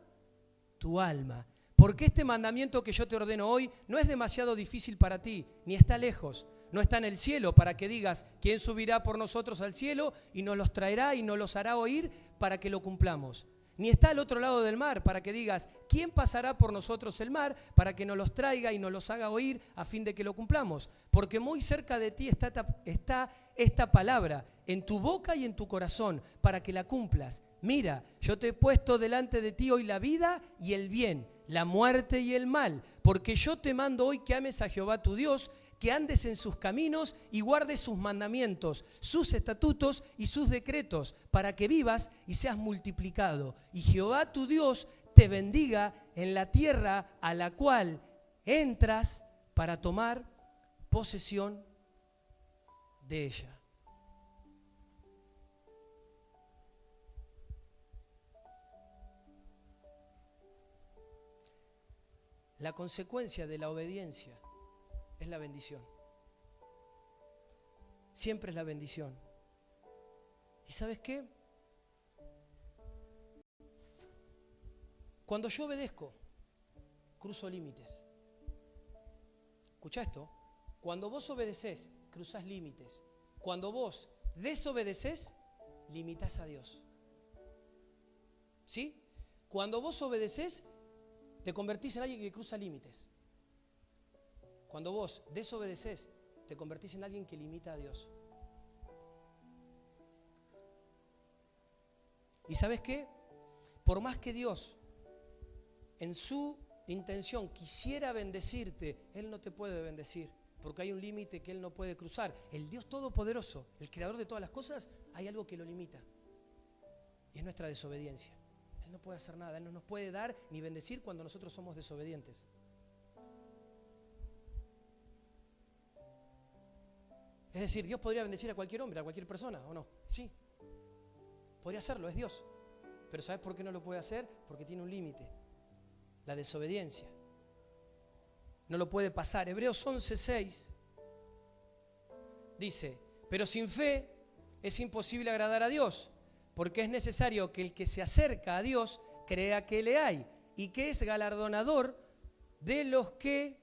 tu alma. Porque este mandamiento que yo te ordeno hoy no es demasiado difícil para ti, ni está lejos. No está en el cielo para que digas: ¿quién subirá por nosotros al cielo y nos los traerá y nos los hará oír? para que lo cumplamos. Ni está al otro lado del mar para que digas, ¿quién pasará por nosotros el mar para que nos los traiga y nos los haga oír a fin de que lo cumplamos? Porque muy cerca de ti está esta palabra, en tu boca y en tu corazón, para que la cumplas. Mira, yo te he puesto delante de ti hoy la vida y el bien, la muerte y el mal, porque yo te mando hoy que ames a Jehová tu Dios, que andes en sus caminos y guardes sus mandamientos, sus estatutos y sus decretos, para que vivas y seas multiplicado. Y Jehová tu Dios te bendiga en la tierra a la cual entras para tomar posesión de ella. La consecuencia de la obediencia es la bendición. Siempre es la bendición. ¿Y sabes qué? Cuando yo obedezco, cruzo límites. Escucha esto. Cuando vos obedeces, cruzás límites. Cuando vos desobedeces, limitás a Dios. ¿Sí? Cuando vos obedeces, te convertís en alguien que cruza límites. Cuando vos desobedeces, te convertís en alguien que limita a Dios. ¿Y sabes qué? Por más que Dios, en su intención, quisiera bendecirte, Él no te puede bendecir, porque hay un límite que Él no puede cruzar. El Dios Todopoderoso, el Creador de todas las cosas, hay algo que lo limita. Y es nuestra desobediencia. Él no puede hacer nada, Él no nos puede dar ni bendecir cuando nosotros somos desobedientes. Es decir, Dios podría bendecir a cualquier hombre, a cualquier persona, ¿o no? Sí. Podría hacerlo, es Dios. Pero ¿sabes por qué no lo puede hacer? Porque tiene un límite. La desobediencia. No lo puede pasar. Hebreos 11:6 dice, pero sin fe es imposible agradar a Dios, porque es necesario que el que se acerca a Dios crea que le hay y que es galardonador de los que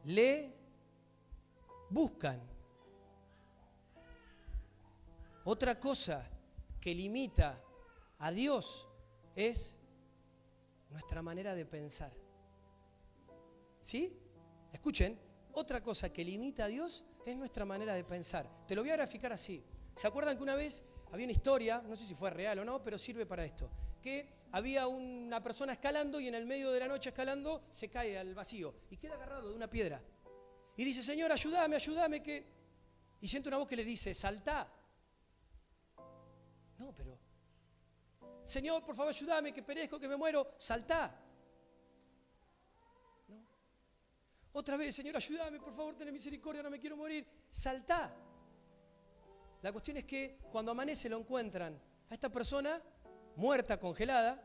le buscan. Otra cosa que limita a Dios es nuestra manera de pensar. ¿Sí? Escuchen, otra cosa que limita a Dios es nuestra manera de pensar. Te lo voy a graficar así. ¿Se acuerdan que una vez había una historia, no sé si fue real o no, pero sirve para esto? Que había una persona escalando y en el medio de la noche escalando se cae al vacío y queda agarrado de una piedra. Y dice, Señor, ayúdame, ayúdame, que... Y siente una voz que le dice, saltá. No, pero, Señor, por favor, ayúdame, que perezco, que me muero, saltá. ¿No? Otra vez, Señor, ayúdame, por favor, ten misericordia, no me quiero morir, saltá. La cuestión es que cuando amanece lo encuentran a esta persona muerta, congelada,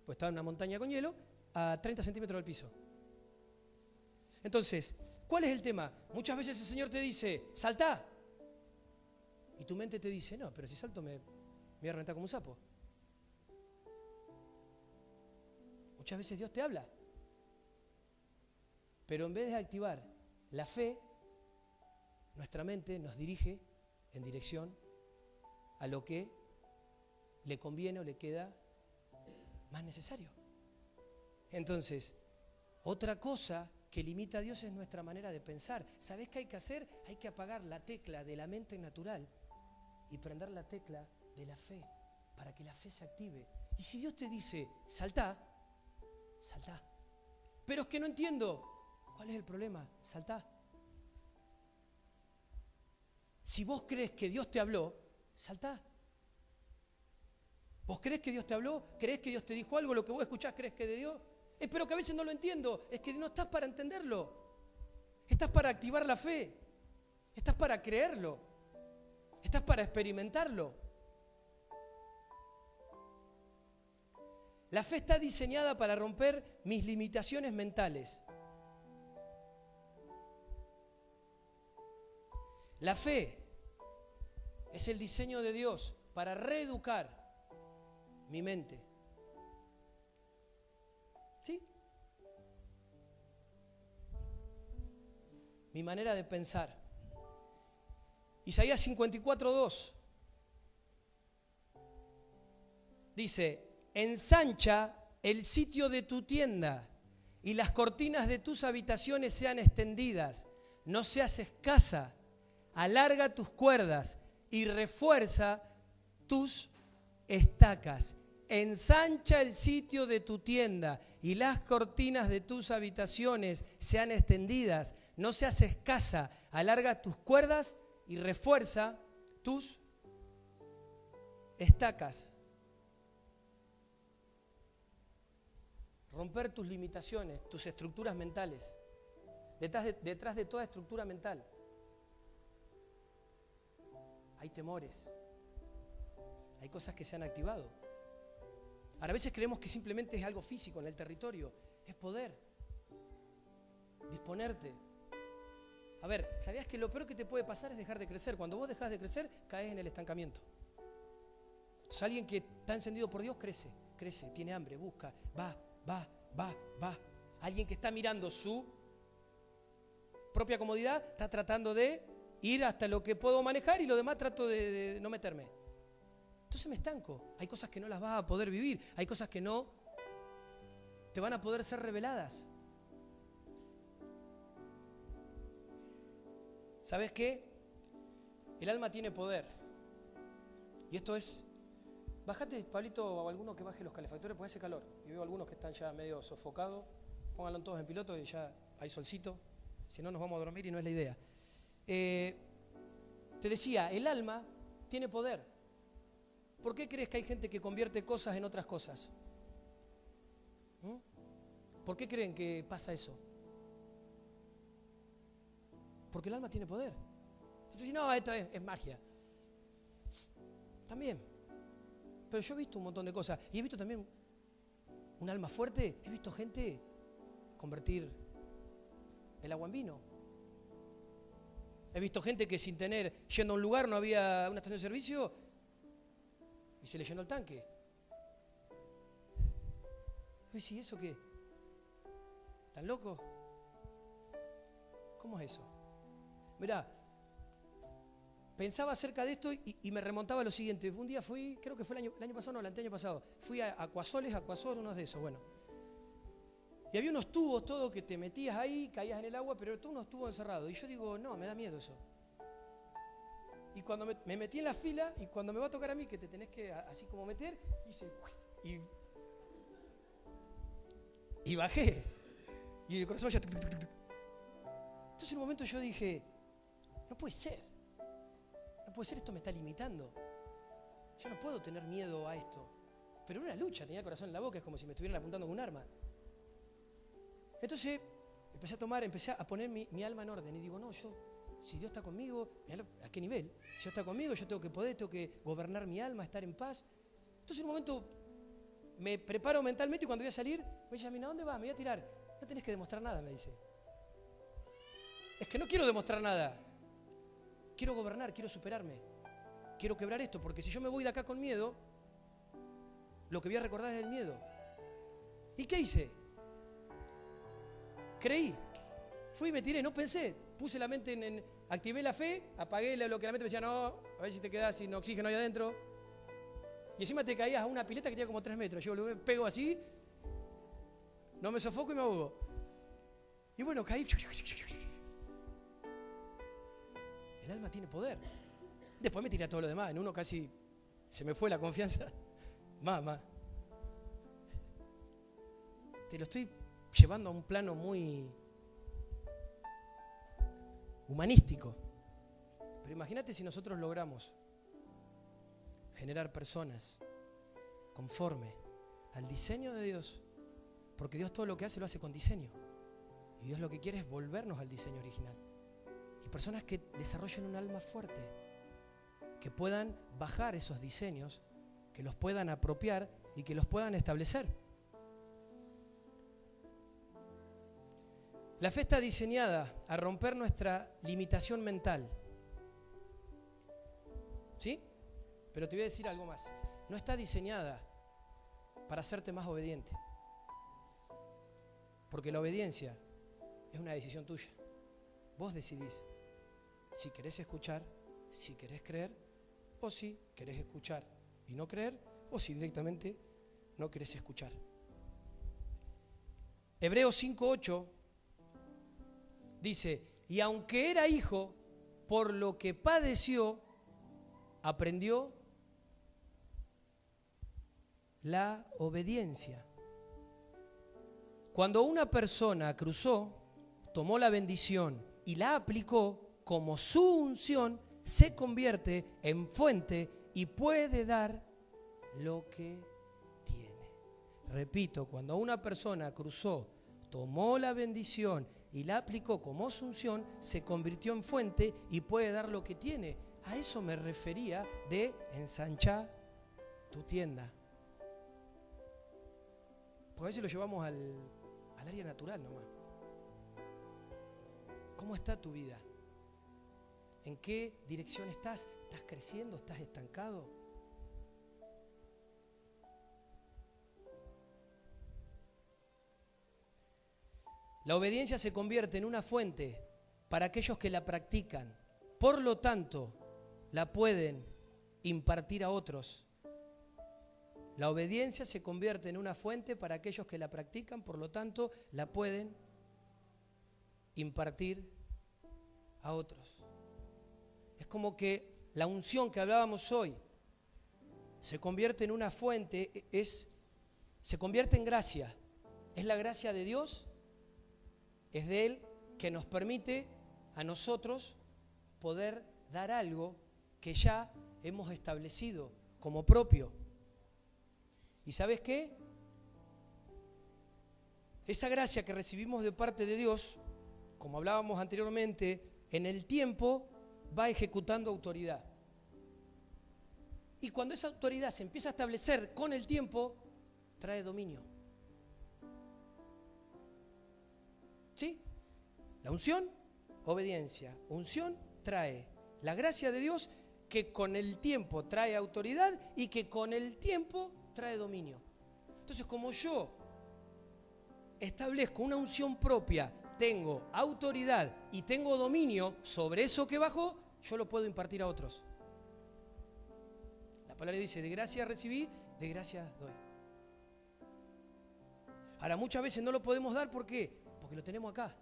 pues estaba en una montaña con hielo, a 30 centímetros del piso. Entonces, ¿cuál es el tema? Muchas veces el Señor te dice, saltá. Y tu mente te dice, no, pero si salto me voy a reventar como un sapo. Muchas veces Dios te habla. Pero en vez de activar la fe, nuestra mente nos dirige en dirección a lo que le conviene o le queda más necesario. Entonces, otra cosa que limita a Dios es nuestra manera de pensar. ¿Sabés qué hay que hacer? Hay que apagar la tecla de la mente natural y prender la tecla de la fe, para que la fe se active. Y si Dios te dice, saltá, saltá. Pero es que no entiendo. ¿Cuál es el problema? Saltá. Si vos crees que Dios te habló, saltá. ¿Vos crees que Dios te habló? ¿Crees que Dios te dijo algo? ¿Lo que vos escuchás crees que es de Dios? Pero que a veces no lo entiendo. Es que no estás para entenderlo. Estás para activar la fe. Estás para creerlo. Estás para experimentarlo. La fe está diseñada para romper mis limitaciones mentales. La fe es el diseño de Dios para reeducar mi mente. ¿Sí? Mi manera de pensar. Isaías 54:2. Dice, ensancha el sitio de tu tienda y las cortinas de tus habitaciones sean extendidas. No seas escasa, alarga tus cuerdas y refuerza tus estacas. Ensancha el sitio de tu tienda y las cortinas de tus habitaciones sean extendidas. No seas escasa, alarga tus cuerdas y refuerza tus estacas. Romper tus limitaciones, tus estructuras mentales. Detrás de toda estructura mental hay temores, hay cosas que se han activado. Ahora, a veces creemos que simplemente es algo físico en el territorio, es poder, disponerte. A ver, ¿sabías que lo peor que te puede pasar es dejar de crecer? Cuando vos dejás de crecer, caes en el estancamiento. Entonces, alguien que está encendido por Dios crece, tiene hambre, busca, va. Alguien que está mirando su propia comodidad, está tratando de ir hasta lo que puedo manejar y lo demás trato de no meterme. Entonces me estanco. Hay cosas que no las vas a poder vivir, hay cosas que no te van a poder ser reveladas. ¿Sabes qué? El alma tiene poder. Y esto es... Bájate, Pablito, o alguno que baje los calefactores porque hace calor. Y veo algunos que están ya medio sofocados. Pónganlo todos en piloto y ya hay solcito. Si no, nos vamos a dormir y no es la idea. Te decía, el alma tiene poder. ¿Por qué crees que hay gente que convierte cosas en otras cosas? ¿Por qué creen que pasa eso? Porque el alma tiene poder. Si tú dices, no, esta es magia. También. Pero yo he visto un montón de cosas. Y he visto también un alma fuerte. He visto gente convertir el agua en vino. He visto gente que sin tener, yendo a un lugar, no había una estación de servicio y se le llenó el tanque. ¿Y si eso qué? ¿Están locos? ¿Cómo es eso? Mirá, pensaba acerca de esto y me remontaba a lo siguiente. Un día fui, creo que fue el año pasado, no, el anteaño pasado. Fui a Aquasol, unos de esos, bueno. Y había unos tubos todos que te metías ahí, caías en el agua, pero todos unos tubos encerrados. Y yo digo, no, me da miedo eso. Y cuando me metí en la fila, y cuando me va a tocar a mí, que te tenés que así como meter, hice... Y bajé. Y el corazón ya... Entonces en un momento yo dije, no puede ser. No puede ser, esto me está limitando. Yo no puedo tener miedo a esto. Pero era una lucha, tenía el corazón en la boca, es como si me estuvieran apuntando con un arma. Entonces empecé a poner mi alma en orden y digo, no, si Dios está conmigo, ¿a qué nivel? Si Dios está conmigo, yo tengo que poder, tengo que gobernar mi alma, estar en paz. Entonces en un momento me preparo mentalmente y cuando voy a salir, me dice, ¿a dónde vas? Me voy a tirar. No tenés que demostrar nada, me dice. Es que no quiero demostrar nada. Quiero gobernar, quiero superarme. Quiero quebrar esto, porque si yo me voy de acá con miedo, lo que voy a recordar es el miedo. ¿Y qué hice? Creí. Fui y me tiré, no pensé. Puse la mente activé la fe, apagué lo que la mente me decía, no, a ver si te quedás sin oxígeno ahí adentro. Y encima te caías a una pileta que tenía como 3 metros. Yo me pego así, no me sofoco y me ahogo. Y bueno, caí. El alma tiene poder. Después me tiré a todo lo demás. En uno casi se me fue la confianza. Más. Te lo estoy llevando a un plano muy humanístico. Pero imagínate si nosotros logramos generar personas conforme al diseño de Dios. Porque Dios todo lo que hace lo hace con diseño. Y Dios lo que quiere es volvernos al diseño original. Y personas que desarrollen un alma fuerte, que puedan bajar esos diseños, que los puedan apropiar y que los puedan establecer. La fe está diseñada a romper nuestra limitación mental. ¿Sí? Pero te voy a decir algo más. No está diseñada para hacerte más obediente. Porque la obediencia es una decisión tuya. Vos decidís si querés escuchar, si querés creer, o si querés escuchar y no creer, o si directamente no querés escuchar. Hebreos 5:8 dice, y aunque era hijo, por lo que padeció, aprendió la obediencia. Cuando una persona cruzó, tomó la bendición y la aplicó como su unción, se convierte en fuente y puede dar lo que tiene. Repito, cuando una persona cruzó, tomó la bendición y la aplicó como su unción, se convirtió en fuente y puede dar lo que tiene. A eso me refería de ensanchar tu tienda. Porque a veces lo llevamos al área natural nomás. ¿Cómo está tu vida? ¿En qué dirección estás? ¿Estás creciendo? ¿Estás estancado? La obediencia se convierte en una fuente para aquellos que la practican. Por lo tanto, la pueden impartir a otros. La obediencia se convierte en una fuente para aquellos que la practican, por lo tanto, la pueden impartir a otros. Es como que la unción que hablábamos hoy se convierte en una fuente, se convierte en gracia. Es la gracia de Dios, es de Él que nos permite a nosotros poder dar algo que ya hemos establecido como propio. ¿Y sabes qué? Esa gracia que recibimos de parte de Dios, como hablábamos anteriormente, en el tiempo va ejecutando autoridad. Y cuando esa autoridad se empieza a establecer con el tiempo, trae dominio. ¿Sí? La unción, obediencia. Unción trae la gracia de Dios que con el tiempo trae autoridad y que con el tiempo trae dominio. Entonces, como yo establezco una unción propia, tengo autoridad y tengo dominio sobre eso que bajó, yo lo puedo impartir a otros. La palabra dice, de gracia recibí, de gracia doy. Ahora, muchas veces no lo podemos dar, ¿por qué? Porque lo tenemos acá.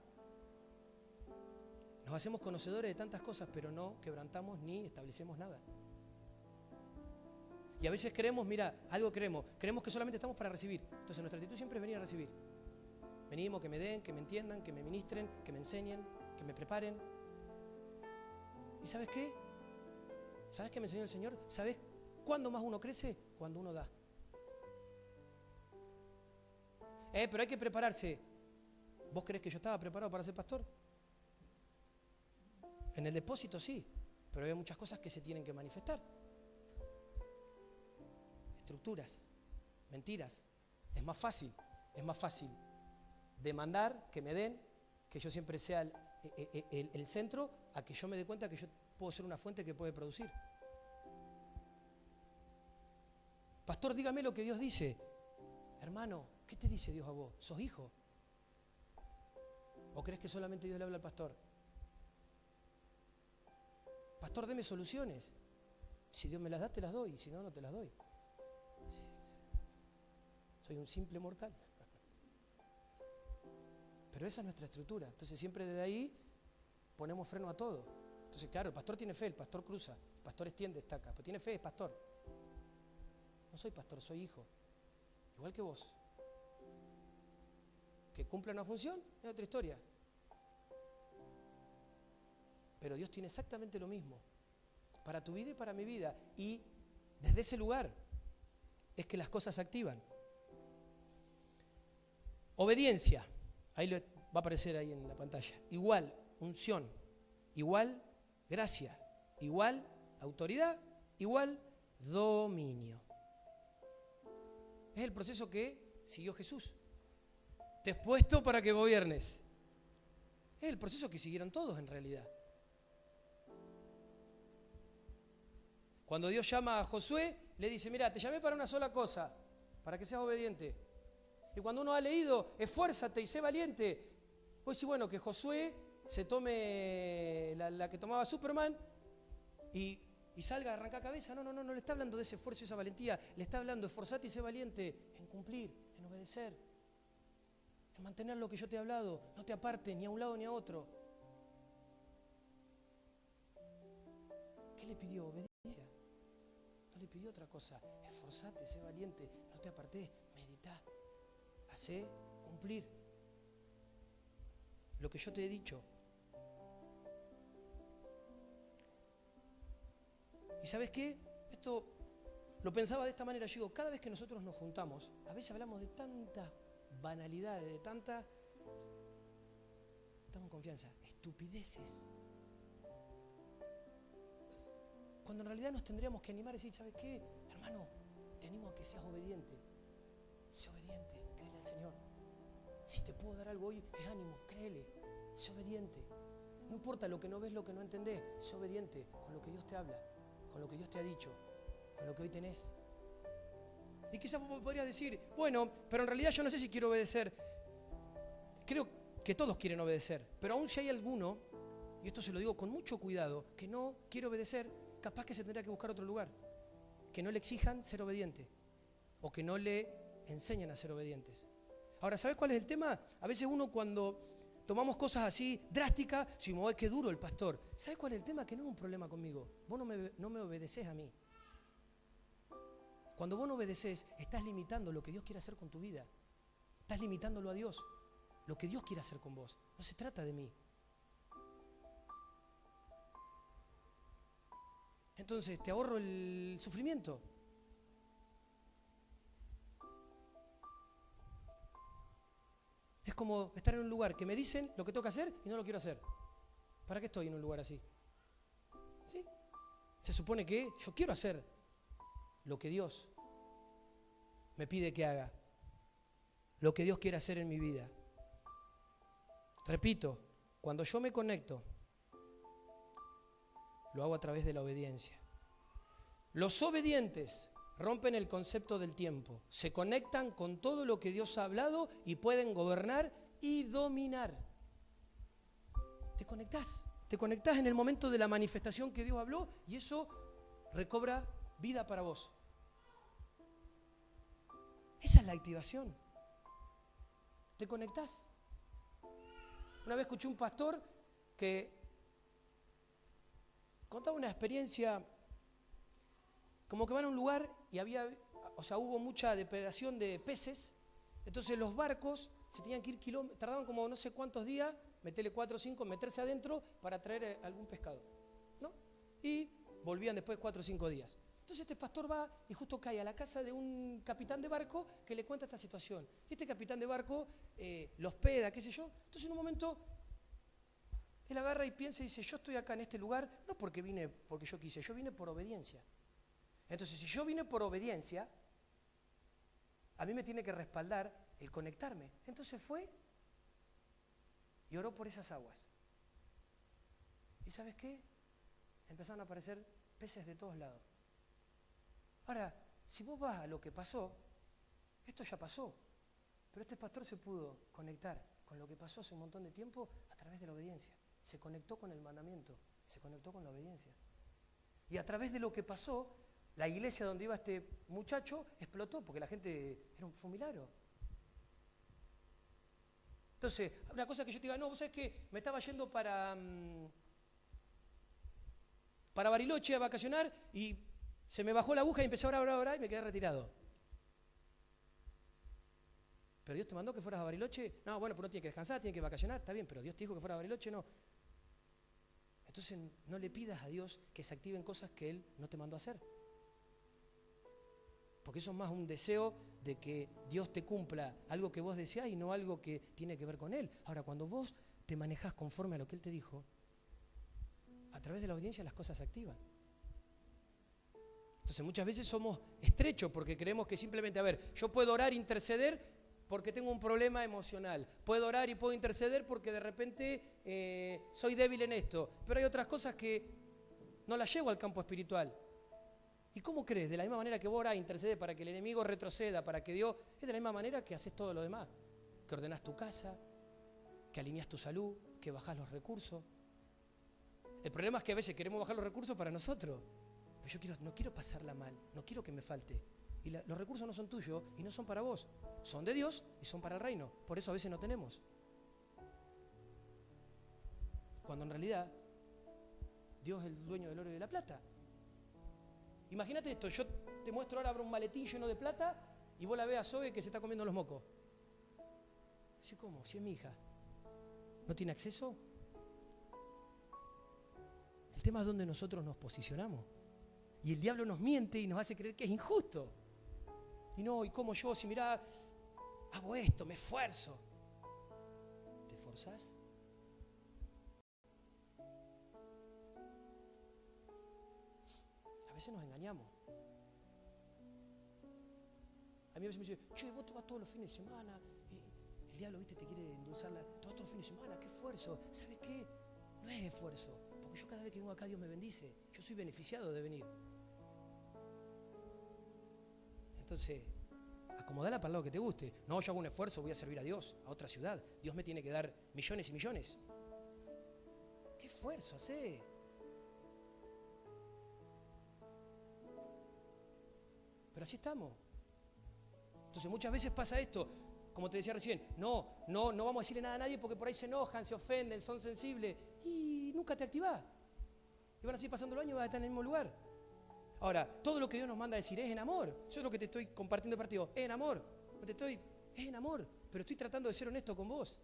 Nos hacemos conocedores de tantas cosas, pero no quebrantamos ni establecemos nada. Y a veces creemos, mira, algo creemos que solamente estamos para recibir. Entonces nuestra actitud siempre es venir a recibir. Venimos, que me den, que me entiendan, que me ministren, que me enseñen, que me preparen. ¿Y sabes qué? ¿Sabes qué me enseñó el Señor? ¿Sabes cuándo más uno crece? Cuando uno da. Pero hay que prepararse. ¿Vos crees que yo estaba preparado para ser pastor? En el depósito sí, pero hay muchas cosas que se tienen que manifestar. Estructuras, mentiras. Es más fácil demandar que me den, que yo siempre sea el centro, a que yo me dé cuenta que yo puedo ser una fuente que puede producir. Pastor, dígame lo que Dios dice. Hermano, ¿qué te dice Dios a vos? ¿Sos hijo? ¿O crees que solamente Dios le habla al pastor? Pastor, deme soluciones. Si Dios me las da, te las doy. Y si no, no te las doy. Soy un simple mortal. Pero esa es nuestra estructura. Entonces siempre desde ahí ponemos freno a todo. Entonces claro, el pastor tiene fe, el pastor cruza, el pastor extiende, destaca, pero tiene fe, es pastor. No soy pastor, soy hijo. Igual que vos. Que cumpla una función es otra historia. Pero Dios tiene exactamente lo mismo. Para tu vida y para mi vida. Y desde ese lugar es que las cosas se activan. Obediencia. Ahí va a aparecer ahí en la pantalla. Igual unción. Igual gracia. Igual autoridad. Igual dominio. Es el proceso que siguió Jesús. Te he puesto para que gobiernes. Es el proceso que siguieron todos en realidad. Cuando Dios llama a Josué, le dice, mira, te llamé para una sola cosa, para que seas obediente. Y cuando uno ha leído, esfuérzate y sé valiente, pues sí, bueno, que Josué se tome la que tomaba Superman y y salga, arranca cabeza. No le está hablando de ese esfuerzo y esa valentía. Le está hablando, esforzate y sé valiente en cumplir, en obedecer, en mantener lo que yo te he hablado. No te apartes ni a un lado ni a otro. ¿Qué le pidió? Obediencia. No le pidió otra cosa. Esforzate, sé valiente, no te apartes, meditá, hacé cumplir lo que yo te he dicho. ¿Y sabes qué? Esto lo pensaba de esta manera. Yo digo, cada vez que nosotros nos juntamos, a veces hablamos de tantas banalidades, de tantas, estamos en confianza, estupideces. Cuando en realidad nos tendríamos que animar a decir, ¿sabes qué? Hermano, te animo a que seas obediente. Sé obediente, créele al Señor. Si te puedo dar algo hoy, es ánimo, créele, sé obediente. No importa lo que no ves, lo que no entendés, sé obediente con lo que Dios te habla, con lo que Dios te ha dicho, con lo que hoy tenés. Y quizás vos podrías decir, bueno, pero en realidad yo no sé si quiero obedecer. Creo que todos quieren obedecer, pero aún si hay alguno, y esto se lo digo con mucho cuidado, que no quiere obedecer, capaz que se tendrá que buscar otro lugar. Que no le exijan ser obediente, o que no le enseñen a ser obedientes. Ahora, ¿sabes cuál es el tema? A veces uno cuando tomamos cosas así drásticas, si me voy, qué duro el pastor. ¿Sabes cuál es el tema? Que no es un problema conmigo. Vos no me obedeces a mí. Cuando vos no obedeces, estás limitando lo que Dios quiere hacer con tu vida. Estás limitándolo a Dios. Lo que Dios quiere hacer con vos. No se trata de mí. Entonces, te ahorro el sufrimiento. Es como estar en un lugar que me dicen lo que tengo que hacer y no lo quiero hacer. ¿Para qué estoy en un lugar así? ¿Sí? Se supone que yo quiero hacer lo que Dios me pide que haga. Lo que Dios quiere hacer en mi vida. Repito, cuando yo me conecto, lo hago a través de la obediencia. Los obedientes rompen el concepto del tiempo, se conectan con todo lo que Dios ha hablado y pueden gobernar y dominar. Te conectás en el momento de la manifestación que Dios habló y eso recobra vida para vos. Esa es la activación. Te conectás. Una vez escuché un pastor que contaba una experiencia como que van a un lugar y hubo mucha depredación de peces, entonces los barcos se tenían que ir kilómetros, tardaban como no sé cuántos días, meterle 4 o 5, meterse adentro para traer algún pescado, ¿no? Y volvían después 4 o 5 días. Entonces este pastor va y justo cae a la casa de un capitán de barco que le cuenta esta situación. Este capitán de barco lo hospeda, qué sé yo. Entonces en un momento él agarra y piensa y dice, yo estoy acá en este lugar no porque vine porque yo quise, yo vine por obediencia. Entonces si yo vine por obediencia, a mí me tiene que respaldar el conectarme. Entonces fue y oró por esas aguas. ¿Y sabes qué? Empezaron a aparecer peces de todos lados. Ahora, si vos vas a lo que pasó, esto ya pasó. Pero este pastor se pudo conectar con lo que pasó hace un montón de tiempo a través de la obediencia. Se conectó con el mandamiento, se conectó con la obediencia. Y a través de lo que pasó, la iglesia donde iba este muchacho explotó porque la gente fue un milagro. Entonces, una cosa que yo te diga, no, vos sabés que me estaba yendo para Bariloche a vacacionar y se me bajó la aguja y empecé a orar y me quedé retirado. ¿Pero Dios te mandó que fueras a Bariloche? No, bueno, pues no tiene que descansar, tiene que vacacionar, está bien, pero Dios te dijo que fuera a Bariloche, no. Entonces no le pidas a Dios que se activen cosas que Él no te mandó a hacer. Porque eso es más un deseo de que Dios te cumpla algo que vos deseás y no algo que tiene que ver con Él. Ahora, cuando vos te manejás conforme a lo que Él te dijo, a través de la audiencia las cosas se activan. Entonces muchas veces somos estrechos porque creemos que simplemente, yo puedo orar e interceder porque tengo un problema emocional. Puedo orar y puedo interceder porque de repente soy débil en esto. Pero hay otras cosas que no las llevo al campo espiritual. ¿Y cómo crees? De la misma manera que vos orás e intercedes para que el enemigo retroceda, para que Dios... Es de la misma manera que haces todo lo demás. Que ordenás tu casa, que alineás tu salud, que bajás los recursos. El problema es que a veces queremos bajar los recursos para nosotros. Pero yo no quiero pasarla mal, no quiero que me falte. Y los recursos no son tuyos y no son para vos. Son de Dios y son para el reino. Por eso a veces no tenemos. Cuando en realidad Dios es el dueño del oro y de la plata. Imagínate esto, yo te muestro ahora un maletín lleno de plata y vos la ves a Zoe que se está comiendo los mocos. Dice, ¿cómo? Si es mi hija. ¿No tiene acceso? El tema es donde nosotros nos posicionamos. Y el diablo nos miente y nos hace creer que es injusto. Y no, ¿y cómo yo? Si mirá, hago esto, me esfuerzo. ¿Te esforzás? A veces nos engañamos. A mí a veces me dicen, che, vos te vas todos los fines de semana, el diablo, viste, te quiere endulzarla, te vas todos los fines de semana, qué esfuerzo. ¿Sabes qué? No es esfuerzo, porque yo cada vez que vengo acá Dios me bendice, yo soy beneficiado de venir. Entonces, acomodala para el lado que te guste. No, yo hago un esfuerzo, voy a servir a Dios, a otra ciudad. Dios me tiene que dar millones y millones. ¿Qué esfuerzo hacé? Pero así estamos. Entonces muchas veces pasa esto, como te decía recién, no vamos a decirle nada a nadie porque por ahí se enojan, se ofenden, son sensibles y nunca te activás. Y van así pasando los años y vas a estar en el mismo lugar. Ahora, todo lo que Dios nos manda a decir es en amor. Yo es lo que te estoy compartiendo de partido, es en amor. Es en amor, pero estoy tratando de ser honesto con vos.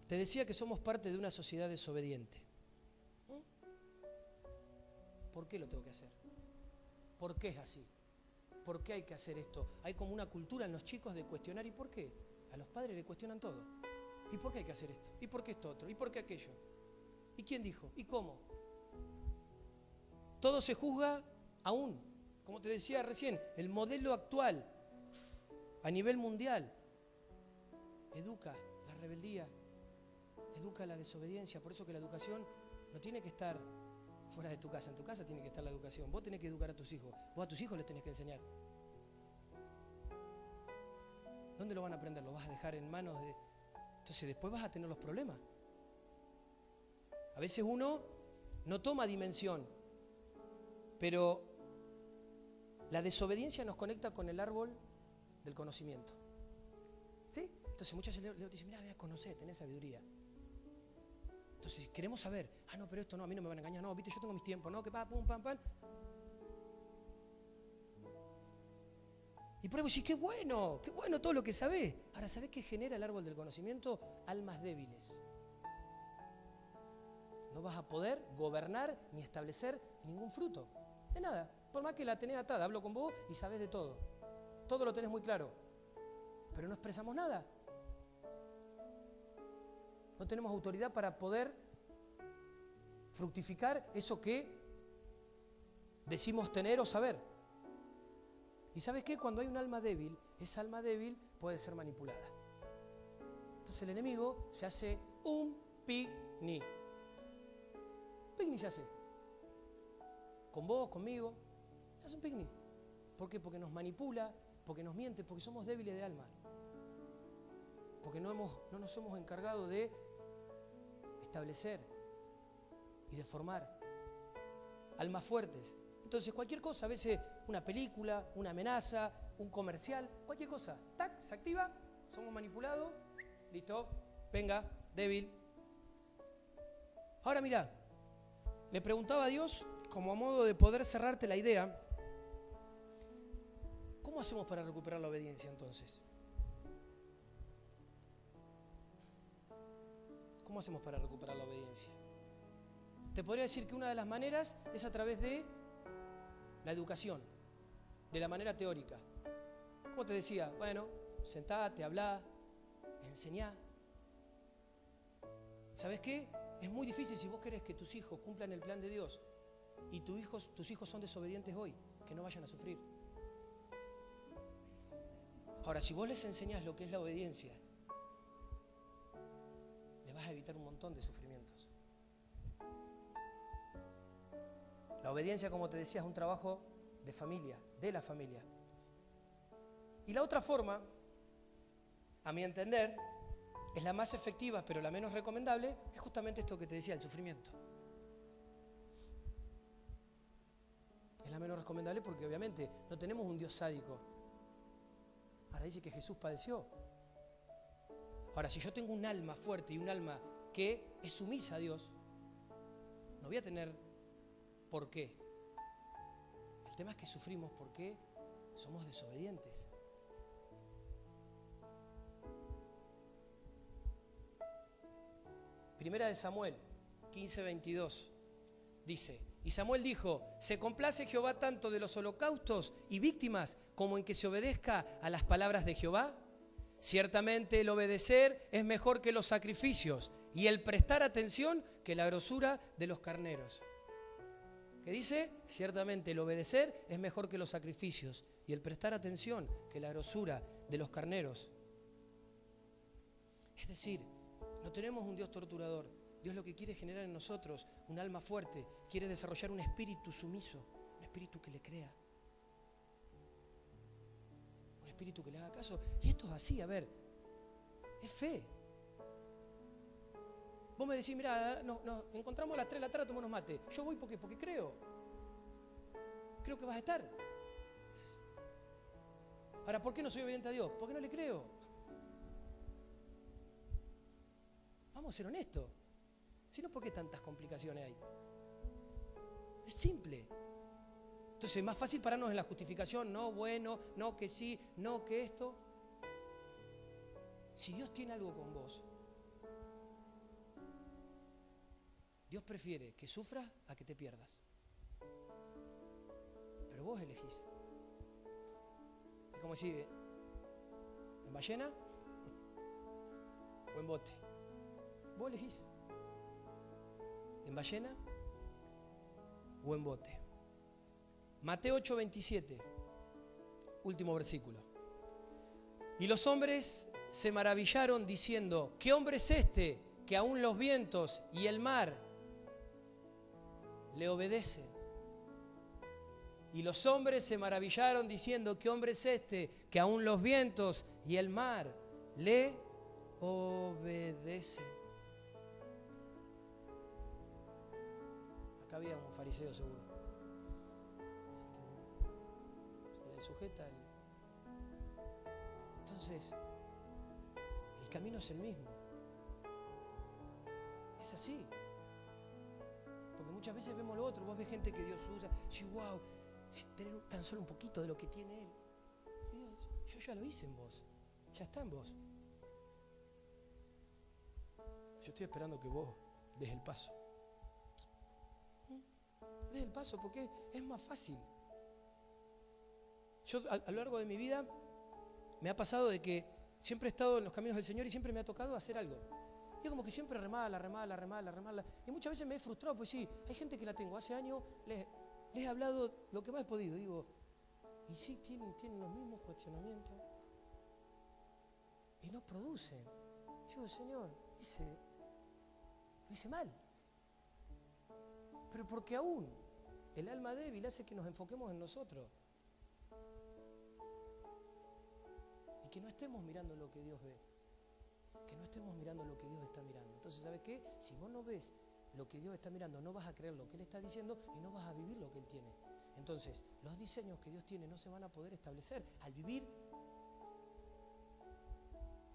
Te decía que somos parte de una sociedad desobediente. ¿Por qué lo tengo que hacer? ¿Por qué es así? ¿Por qué hay que hacer esto? Hay como una cultura en los chicos de cuestionar. ¿Y por qué? A los padres le cuestionan todo. ¿Y por qué hay que hacer esto? ¿Y por qué esto otro? ¿Y por qué aquello? ¿Y quién dijo? ¿Y cómo? Todo se juzga aún. Como te decía recién, el modelo actual a nivel mundial educa la rebeldía, educa la desobediencia. Por eso que la educación no tiene que estar fuera de tu casa. En tu casa tiene que estar la educación. Vos tenés que educar a tus hijos. Vos a tus hijos les tenés que enseñar. ¿Dónde lo van a aprender? ¿Lo vas a dejar en manos de...? Entonces después vas a tener los problemas. A veces uno no toma dimensión, pero la desobediencia nos conecta con el árbol del conocimiento. ¿Sí? Entonces muchas veces le dicen, mira, conocé, tenés sabiduría. Entonces queremos saber, no, pero esto no, a mí no me van a engañar, no, viste, yo tengo mis tiempos, no, que pum, pam, pam. Y por ahí vos decís, qué bueno todo lo que sabés. Ahora, ¿sabés qué genera el árbol del conocimiento? Almas débiles. No vas a poder gobernar ni establecer ningún fruto. De nada, por más que la tenés atada, hablo con vos y sabés de todo. Todo lo tenés muy claro, pero no expresamos nada. No tenemos autoridad para poder fructificar eso que decimos tener o saber. ¿Y sabes qué? Cuando hay un alma débil, esa alma débil puede ser manipulada. Entonces el enemigo se hace un picnic. Un picnic se hace. Con vos, conmigo. Se hace un picnic. ¿Por qué? Porque nos manipula, porque nos miente, porque somos débiles de alma. Porque no nos hemos encargado de establecer y de formar almas fuertes. Entonces cualquier cosa, a veces una película, una amenaza, un comercial, cualquier cosa, tac, se activa, somos manipulados, listo, venga, débil. Ahora mira, le preguntaba a Dios, como a modo de poder cerrarte la idea, ¿cómo hacemos para recuperar la obediencia entonces? ¿Cómo hacemos para recuperar la obediencia? Te podría decir que una de las maneras es a través de la educación, de la manera teórica. Como te decía, bueno, sentate, hablá, enseñá. ¿Sabes qué? Es muy difícil si vos querés que tus hijos cumplan el plan de Dios y tus hijos son desobedientes hoy, que no vayan a sufrir. Ahora, si vos les enseñás lo que es la obediencia, le vas a evitar un montón de sufrimientos. La obediencia, como te decía, es un trabajo de familia, de la familia. Y la otra forma a mi entender, es la más efectiva, pero la menos recomendable, es justamente esto que te decía, el sufrimiento. Es la menos recomendable porque obviamente no tenemos un Dios sádico. Ahora dice que Jesús padeció. Ahora, si yo tengo un alma fuerte y un alma que es sumisa a Dios, no voy a tener por qué. El tema es que sufrimos porque somos desobedientes. Primera de Samuel 15:22 dice: y Samuel dijo: ¿se complace Jehová tanto de los holocaustos y víctimas como en que se obedezca a las palabras de Jehová? Ciertamente el obedecer es mejor que los sacrificios y el prestar atención que la grosura de los carneros. ¿Qué dice? Ciertamente el obedecer es mejor que los sacrificios y el prestar atención que la grosura de los carneros. Es decir, no tenemos un Dios torturador. Dios lo que quiere es generar en nosotros un alma fuerte, quiere desarrollar un espíritu sumiso, un espíritu que le crea, un espíritu que le haga caso. Y esto es así, a ver, es fe. Vos me decís, mirá, nos encontramos a las 3 de la tarde, tomamos mate. Yo voy porque creo que vas a estar. Ahora, ¿por qué no soy obediente a Dios? Porque no le creo. Vamos a ser honestos. Si no, ¿por qué tantas complicaciones hay? Es simple. Entonces es más fácil pararnos en la justificación. No, bueno, no, que sí, no, que esto. Si Dios tiene algo con vos, Dios prefiere que sufras a que te pierdas. Pero vos elegís. Es como decir, ¿en ballena o en bote? Vos elegís. ¿En ballena o en bote? Mateo 8:27, último versículo. Y los hombres se maravillaron diciendo: ¿qué hombre es este que aún los vientos y el mar le obedecen? Y los hombres se maravillaron diciendo: ¿qué hombre es este que aún los vientos y el mar le obedecen? Acá había un fariseo seguro. Se le sujeta el... Entonces, el camino es el mismo. Es así. Porque muchas veces vemos lo otro. Vos ves gente que Dios usa. Sí, wow, tener tan solo un poquito de lo que tiene Él. Y Dios, yo ya lo hice en vos. Ya está en vos. Yo estoy esperando que vos des el paso. Des el paso porque es más fácil. Yo a lo largo de mi vida me ha pasado de que siempre he estado en los caminos del Señor y siempre me ha tocado hacer algo. Y es como que siempre remala. Y muchas veces me he frustrado, pues sí, hay gente que la tengo. Hace años les he hablado lo que más he podido. Digo, y sí, tienen los mismos cuestionamientos. Y no producen. Yo digo, Señor, lo hice mal. Pero porque aún el alma débil hace que nos enfoquemos en nosotros. Y que no estemos mirando lo que Dios ve. Que no estemos mirando lo que Dios está mirando. Entonces, ¿sabes qué? Si vos no ves lo que Dios está mirando, no vas a creer lo que Él está diciendo y no vas a vivir lo que Él tiene. Entonces, los diseños que Dios tiene no se van a poder establecer al vivir.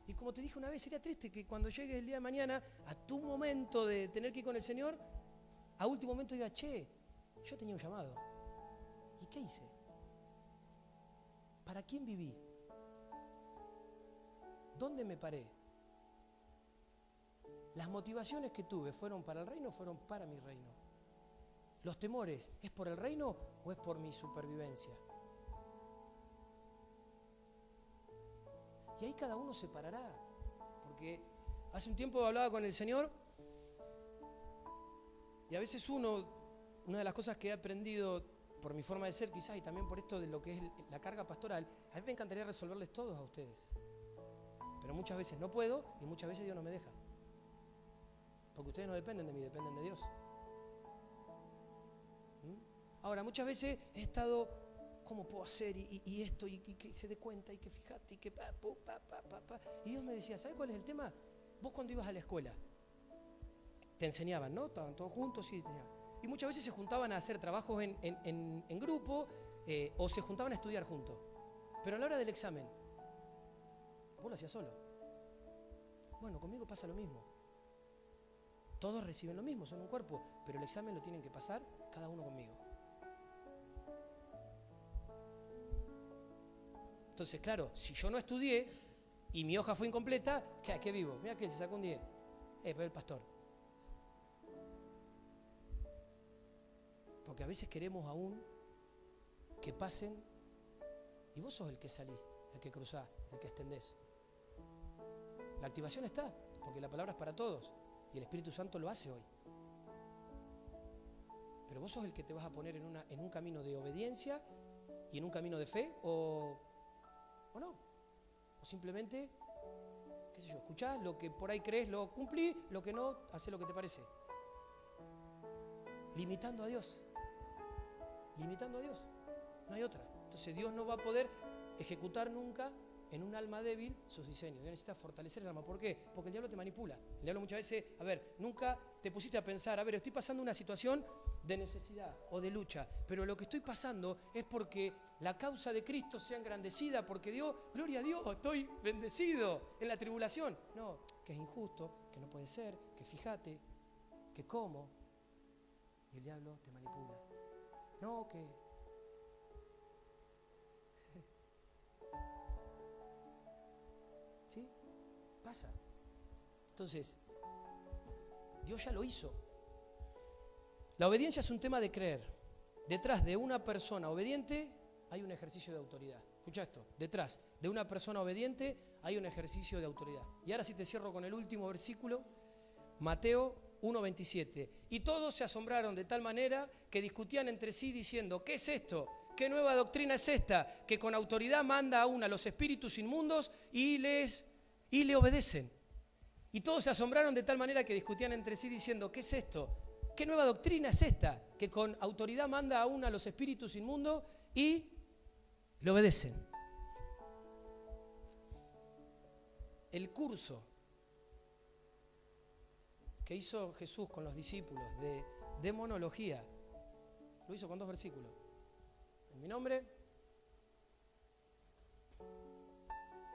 Y como te dije una vez, sería triste que cuando llegue el día de mañana a tu momento de tener que ir con el Señor, a último momento diga, che, yo tenía un llamado. ¿Y qué hice? ¿Para quién viví? ¿Dónde me paré? ¿Las motivaciones que tuve fueron para el reino o fueron para mi reino? ¿Los temores es por el reino o es por mi supervivencia? Y ahí cada uno se parará. Porque hace un tiempo hablaba con el Señor y a veces una de las cosas que he aprendido por mi forma de ser quizás y también por esto de lo que es la carga pastoral, a mí me encantaría resolverles todos a ustedes. Pero muchas veces no puedo y muchas veces Dios no me deja. Porque ustedes no dependen de mí, dependen de Dios. Ahora, muchas veces he estado ¿cómo puedo hacer? Y esto, y que se dé cuenta, y que fíjate, y que pa. Y Dios me decía, ¿sabes cuál es el tema? Vos cuando ibas a la escuela, te enseñaban, ¿no? Estaban todos juntos y muchas veces se juntaban a hacer trabajos en grupo o se juntaban a estudiar juntos. Pero a la hora del examen, vos lo hacías solo. Bueno, conmigo pasa lo mismo. Todos reciben lo mismo, son un cuerpo, pero el examen lo tienen que pasar cada uno conmigo. Entonces, claro, si yo no estudié y mi hoja fue incompleta, ¿qué vivo? Mira que él se sacó un 10. Pero el pastor. Porque a veces queremos aún que pasen y vos sos el que salís, el que cruzás, el que extendés. La activación está, porque la palabra es para todos y el Espíritu Santo lo hace hoy. Pero vos sos el que te vas a poner en un camino de obediencia y en un camino de fe o no. O simplemente, qué sé yo, escuchás lo que por ahí crees, lo cumplís, lo que no, hacés lo que te parece. Limitando a Dios. Limitando a Dios. No hay otra. Entonces Dios no va a poder ejecutar nunca en un alma débil sus diseños. Dios necesita fortalecer el alma. ¿Por qué? Porque el diablo te manipula. El diablo muchas veces, nunca te pusiste a pensar, estoy pasando una situación de necesidad o de lucha, pero lo que estoy pasando es porque la causa de Cristo sea engrandecida, porque Dios, gloria a Dios, estoy bendecido en la tribulación. No, que es injusto, que no puede ser, que fíjate, que cómo. Y el diablo te manipula. No, que... ¿Sí? Pasa. Entonces, Dios ya lo hizo. La obediencia es un tema de creer. Detrás de una persona obediente hay un ejercicio de autoridad. Escucha esto. Detrás de una persona obediente hay un ejercicio de autoridad. Y ahora sí te cierro con el último versículo. Mateo 1:27. Y todos se asombraron de tal manera que discutían entre sí diciendo, ¿qué es esto? ¿Qué nueva doctrina es esta? Que con autoridad manda aún a los espíritus inmundos y le obedecen. Y todos se asombraron de tal manera que discutían entre sí diciendo, ¿qué es esto? ¿Qué nueva doctrina es esta? Que con autoridad manda aún a los espíritus inmundos y le obedecen. El curso que hizo Jesús con los discípulos de demonología, lo hizo con 2 versículos. En mi nombre,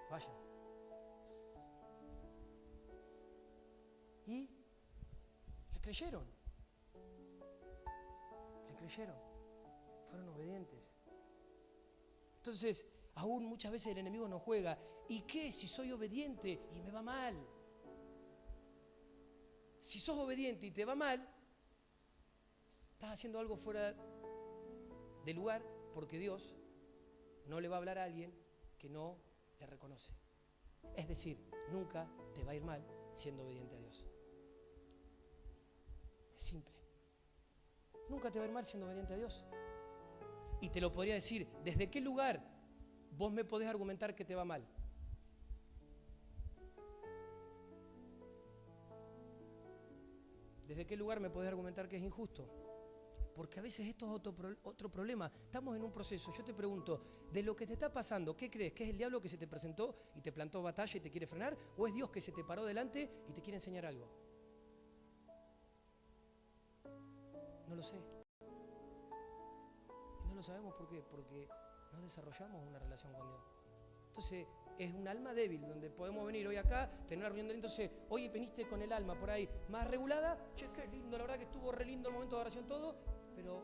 vayan. Y le creyeron. Le creyeron. Fueron obedientes. Entonces, aún muchas veces el enemigo nos juega. ¿Y qué si soy obediente y me va mal? Si sos obediente y te va mal, estás haciendo algo fuera de lugar, porque Dios no le va a hablar a alguien que no le reconoce. Es decir, nunca te va a ir mal siendo obediente a Dios. Es simple. Nunca te va a ir mal siendo obediente a Dios. Y te lo podría decir, ¿desde qué lugar vos me podés argumentar que te va mal? ¿Desde qué lugar me podés argumentar que es injusto? Porque a veces esto es otro problema. Estamos en un proceso. Yo te pregunto, de lo que te está pasando, ¿qué crees? ¿Que es el diablo que se te presentó y te plantó batalla y te quiere frenar? ¿O es Dios que se te paró delante y te quiere enseñar algo? No lo sé. Y no lo sabemos ¿por qué? Porque no desarrollamos una relación con Dios. Entonces, es un alma débil donde podemos venir hoy acá, tener una reunión. Entonces, hoy viniste con el alma por ahí más regulada. Che, qué lindo, la verdad que estuvo re lindo el momento de oración todo. Pero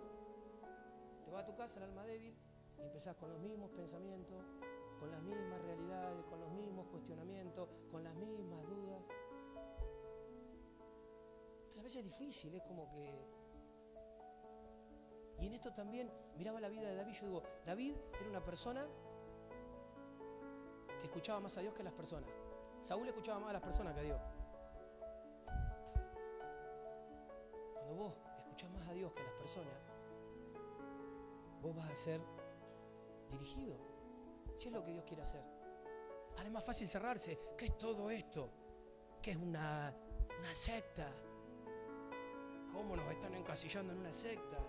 te vas a tu casa el alma débil y empezás con los mismos pensamientos, con las mismas realidades, con los mismos cuestionamientos, con las mismas dudas. Entonces a veces es difícil, es como que... Y en esto también miraba la vida de David. Yo digo, David era una persona que escuchaba más a Dios que a las personas. Saúl escuchaba más a las personas que a Dios. Cuando vos escuchás más a Dios que a las personas, vos vas a ser dirigido. Si es lo que Dios quiere hacer. Ahora es más fácil cerrarse. ¿Qué es todo esto? ¿Qué es una secta? ¿Cómo nos están encasillando en una secta?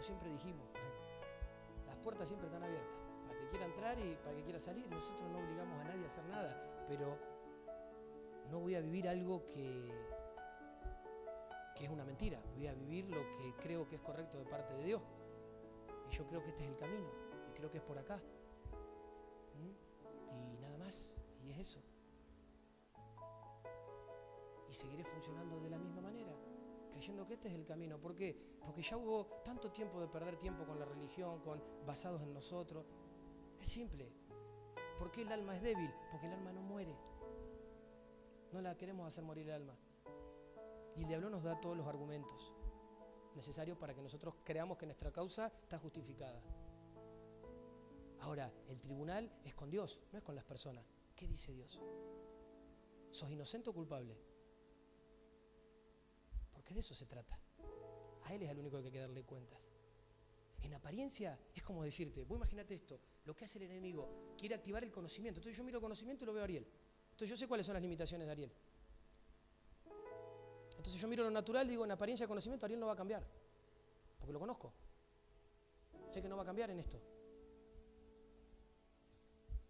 siempre dijimos, las puertas siempre están abiertas, para que quiera entrar y para que quiera salir. Nosotros no obligamos a nadie a hacer nada, pero no voy a vivir algo que es una mentira. Voy a vivir lo que creo que es correcto de parte de Dios. Y yo creo que este es el camino, y creo que es por acá. Y nada más, y es eso. Y seguiré funcionando de la misma manera, creyendo que este es el camino. ¿Por qué? Porque ya hubo tanto tiempo de perder tiempo con la religión, basados en nosotros. Es simple. ¿Por qué el alma es débil? Porque el alma no muere. No la queremos hacer morir el alma. Y el diablo nos da todos los argumentos necesarios para que nosotros creamos que nuestra causa está justificada. Ahora, el tribunal es con Dios, no es con las personas. ¿Qué dice Dios? ¿Sos inocente o culpable? Porque de eso se trata. A Él es el único que hay que darle cuentas. En apariencia es como decirte, vos imagínate esto, lo que hace el enemigo, quiere activar el conocimiento. Entonces yo miro el conocimiento y lo veo a Ariel. Entonces yo sé cuáles son las limitaciones de Ariel. Entonces yo miro lo natural y digo, en apariencia de conocimiento Ariel no va a cambiar, porque lo conozco. Sé que no va a cambiar en esto.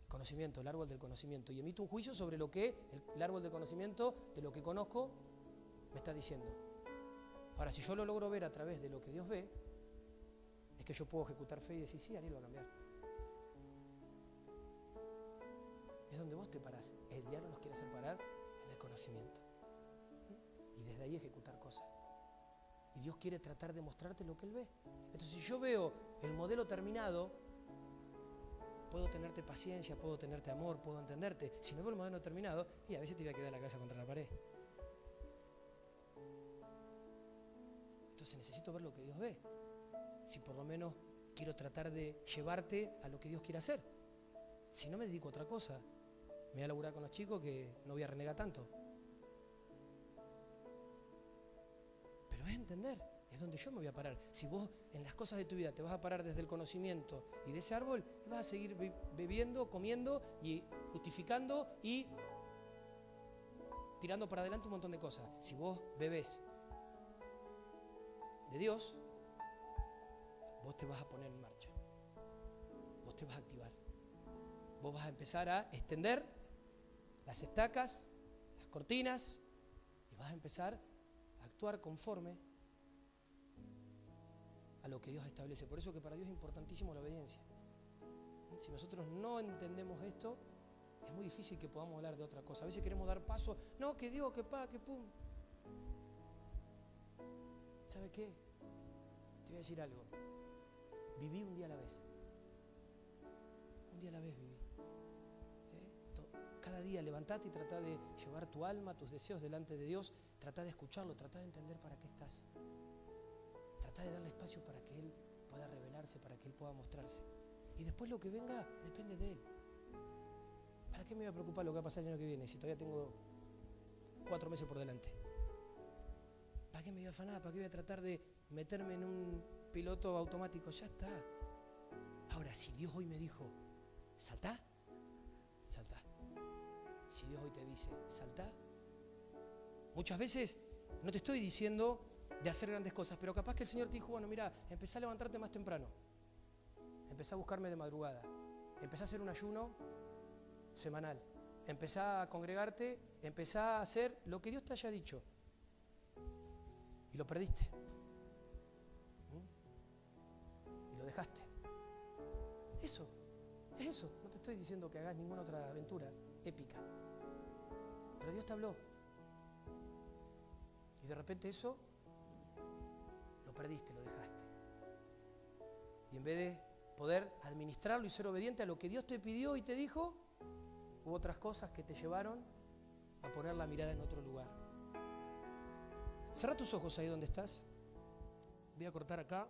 Conocimiento, el árbol del conocimiento. Y emito un juicio sobre lo que el árbol del conocimiento, de lo que conozco, me está diciendo. Ahora, si yo lo logro ver a través de lo que Dios ve, es que yo puedo ejecutar fe y decir, sí, Ariel va a cambiar. Es donde vos te parás. El diablo nos quiere hacer parar en el conocimiento. Y desde ahí ejecutar cosas. Y Dios quiere tratar de mostrarte lo que Él ve. Entonces, si yo veo el modelo terminado, puedo tenerte paciencia, puedo tenerte amor, puedo entenderte. Si no veo el modelo terminado, y a veces te voy a quedar la cabeza contra la pared. Entonces necesito ver lo que Dios ve. Si por lo menos quiero tratar de llevarte a lo que Dios quiere hacer. Si no, me dedico a otra cosa. Me voy a laburar con los chicos, que no voy a renegar tanto. Pero es entender, es donde yo me voy a parar. Si vos en las cosas de tu vida te vas a parar desde el conocimiento y de ese árbol, vas a seguir bebiendo, comiendo y justificando y tirando para adelante un montón de cosas. Si vos bebés de Dios, vos te vas a poner en marcha. Vos te vas a activar. Vos vas a empezar a extender las estacas, las cortinas, y vas a empezar a actuar conforme a lo que Dios establece. Por eso que para Dios es importantísimo la obediencia. Si nosotros no entendemos esto, es muy difícil que podamos hablar de otra cosa. A veces queremos dar paso, no, que Dios, que pa, que pum. ¿Sabe qué? Te voy a decir algo. Viví un día a la vez. Un día a la vez viví. Cada día levantate y trata de llevar tu alma, tus deseos delante de Dios. Trata de escucharlo, trata de entender para qué estás. Trata de darle espacio para que Él pueda revelarse, para que Él pueda mostrarse. Y después lo que venga depende de Él. ¿Para qué me voy a preocupar lo que va a pasar el año que viene si todavía tengo 4 meses por delante? ¿Para qué me voy a afanar? ¿Para qué voy a tratar de meterme en un piloto automático? Ya está. Ahora, si Dios hoy me dijo, saltá, saltá. Si Dios hoy te dice, saltá. Muchas veces no te estoy diciendo de hacer grandes cosas, pero capaz que el Señor te dijo, bueno, mira, empezá a levantarte más temprano. Empezá a buscarme de madrugada. Empezá a hacer un ayuno semanal. Empezá a congregarte, empezá a hacer lo que Dios te haya dicho. Y lo perdiste. Y lo dejaste. Eso, es eso. No te estoy diciendo que hagas ninguna otra aventura épica. Pero Dios te habló. Y de repente eso lo perdiste, lo dejaste. Y en vez de poder administrarlo y ser obediente a lo que Dios te pidió y te dijo, hubo otras cosas que te llevaron a poner la mirada en otro lugar. Cerrá tus ojos ahí donde estás. Voy a cortar acá.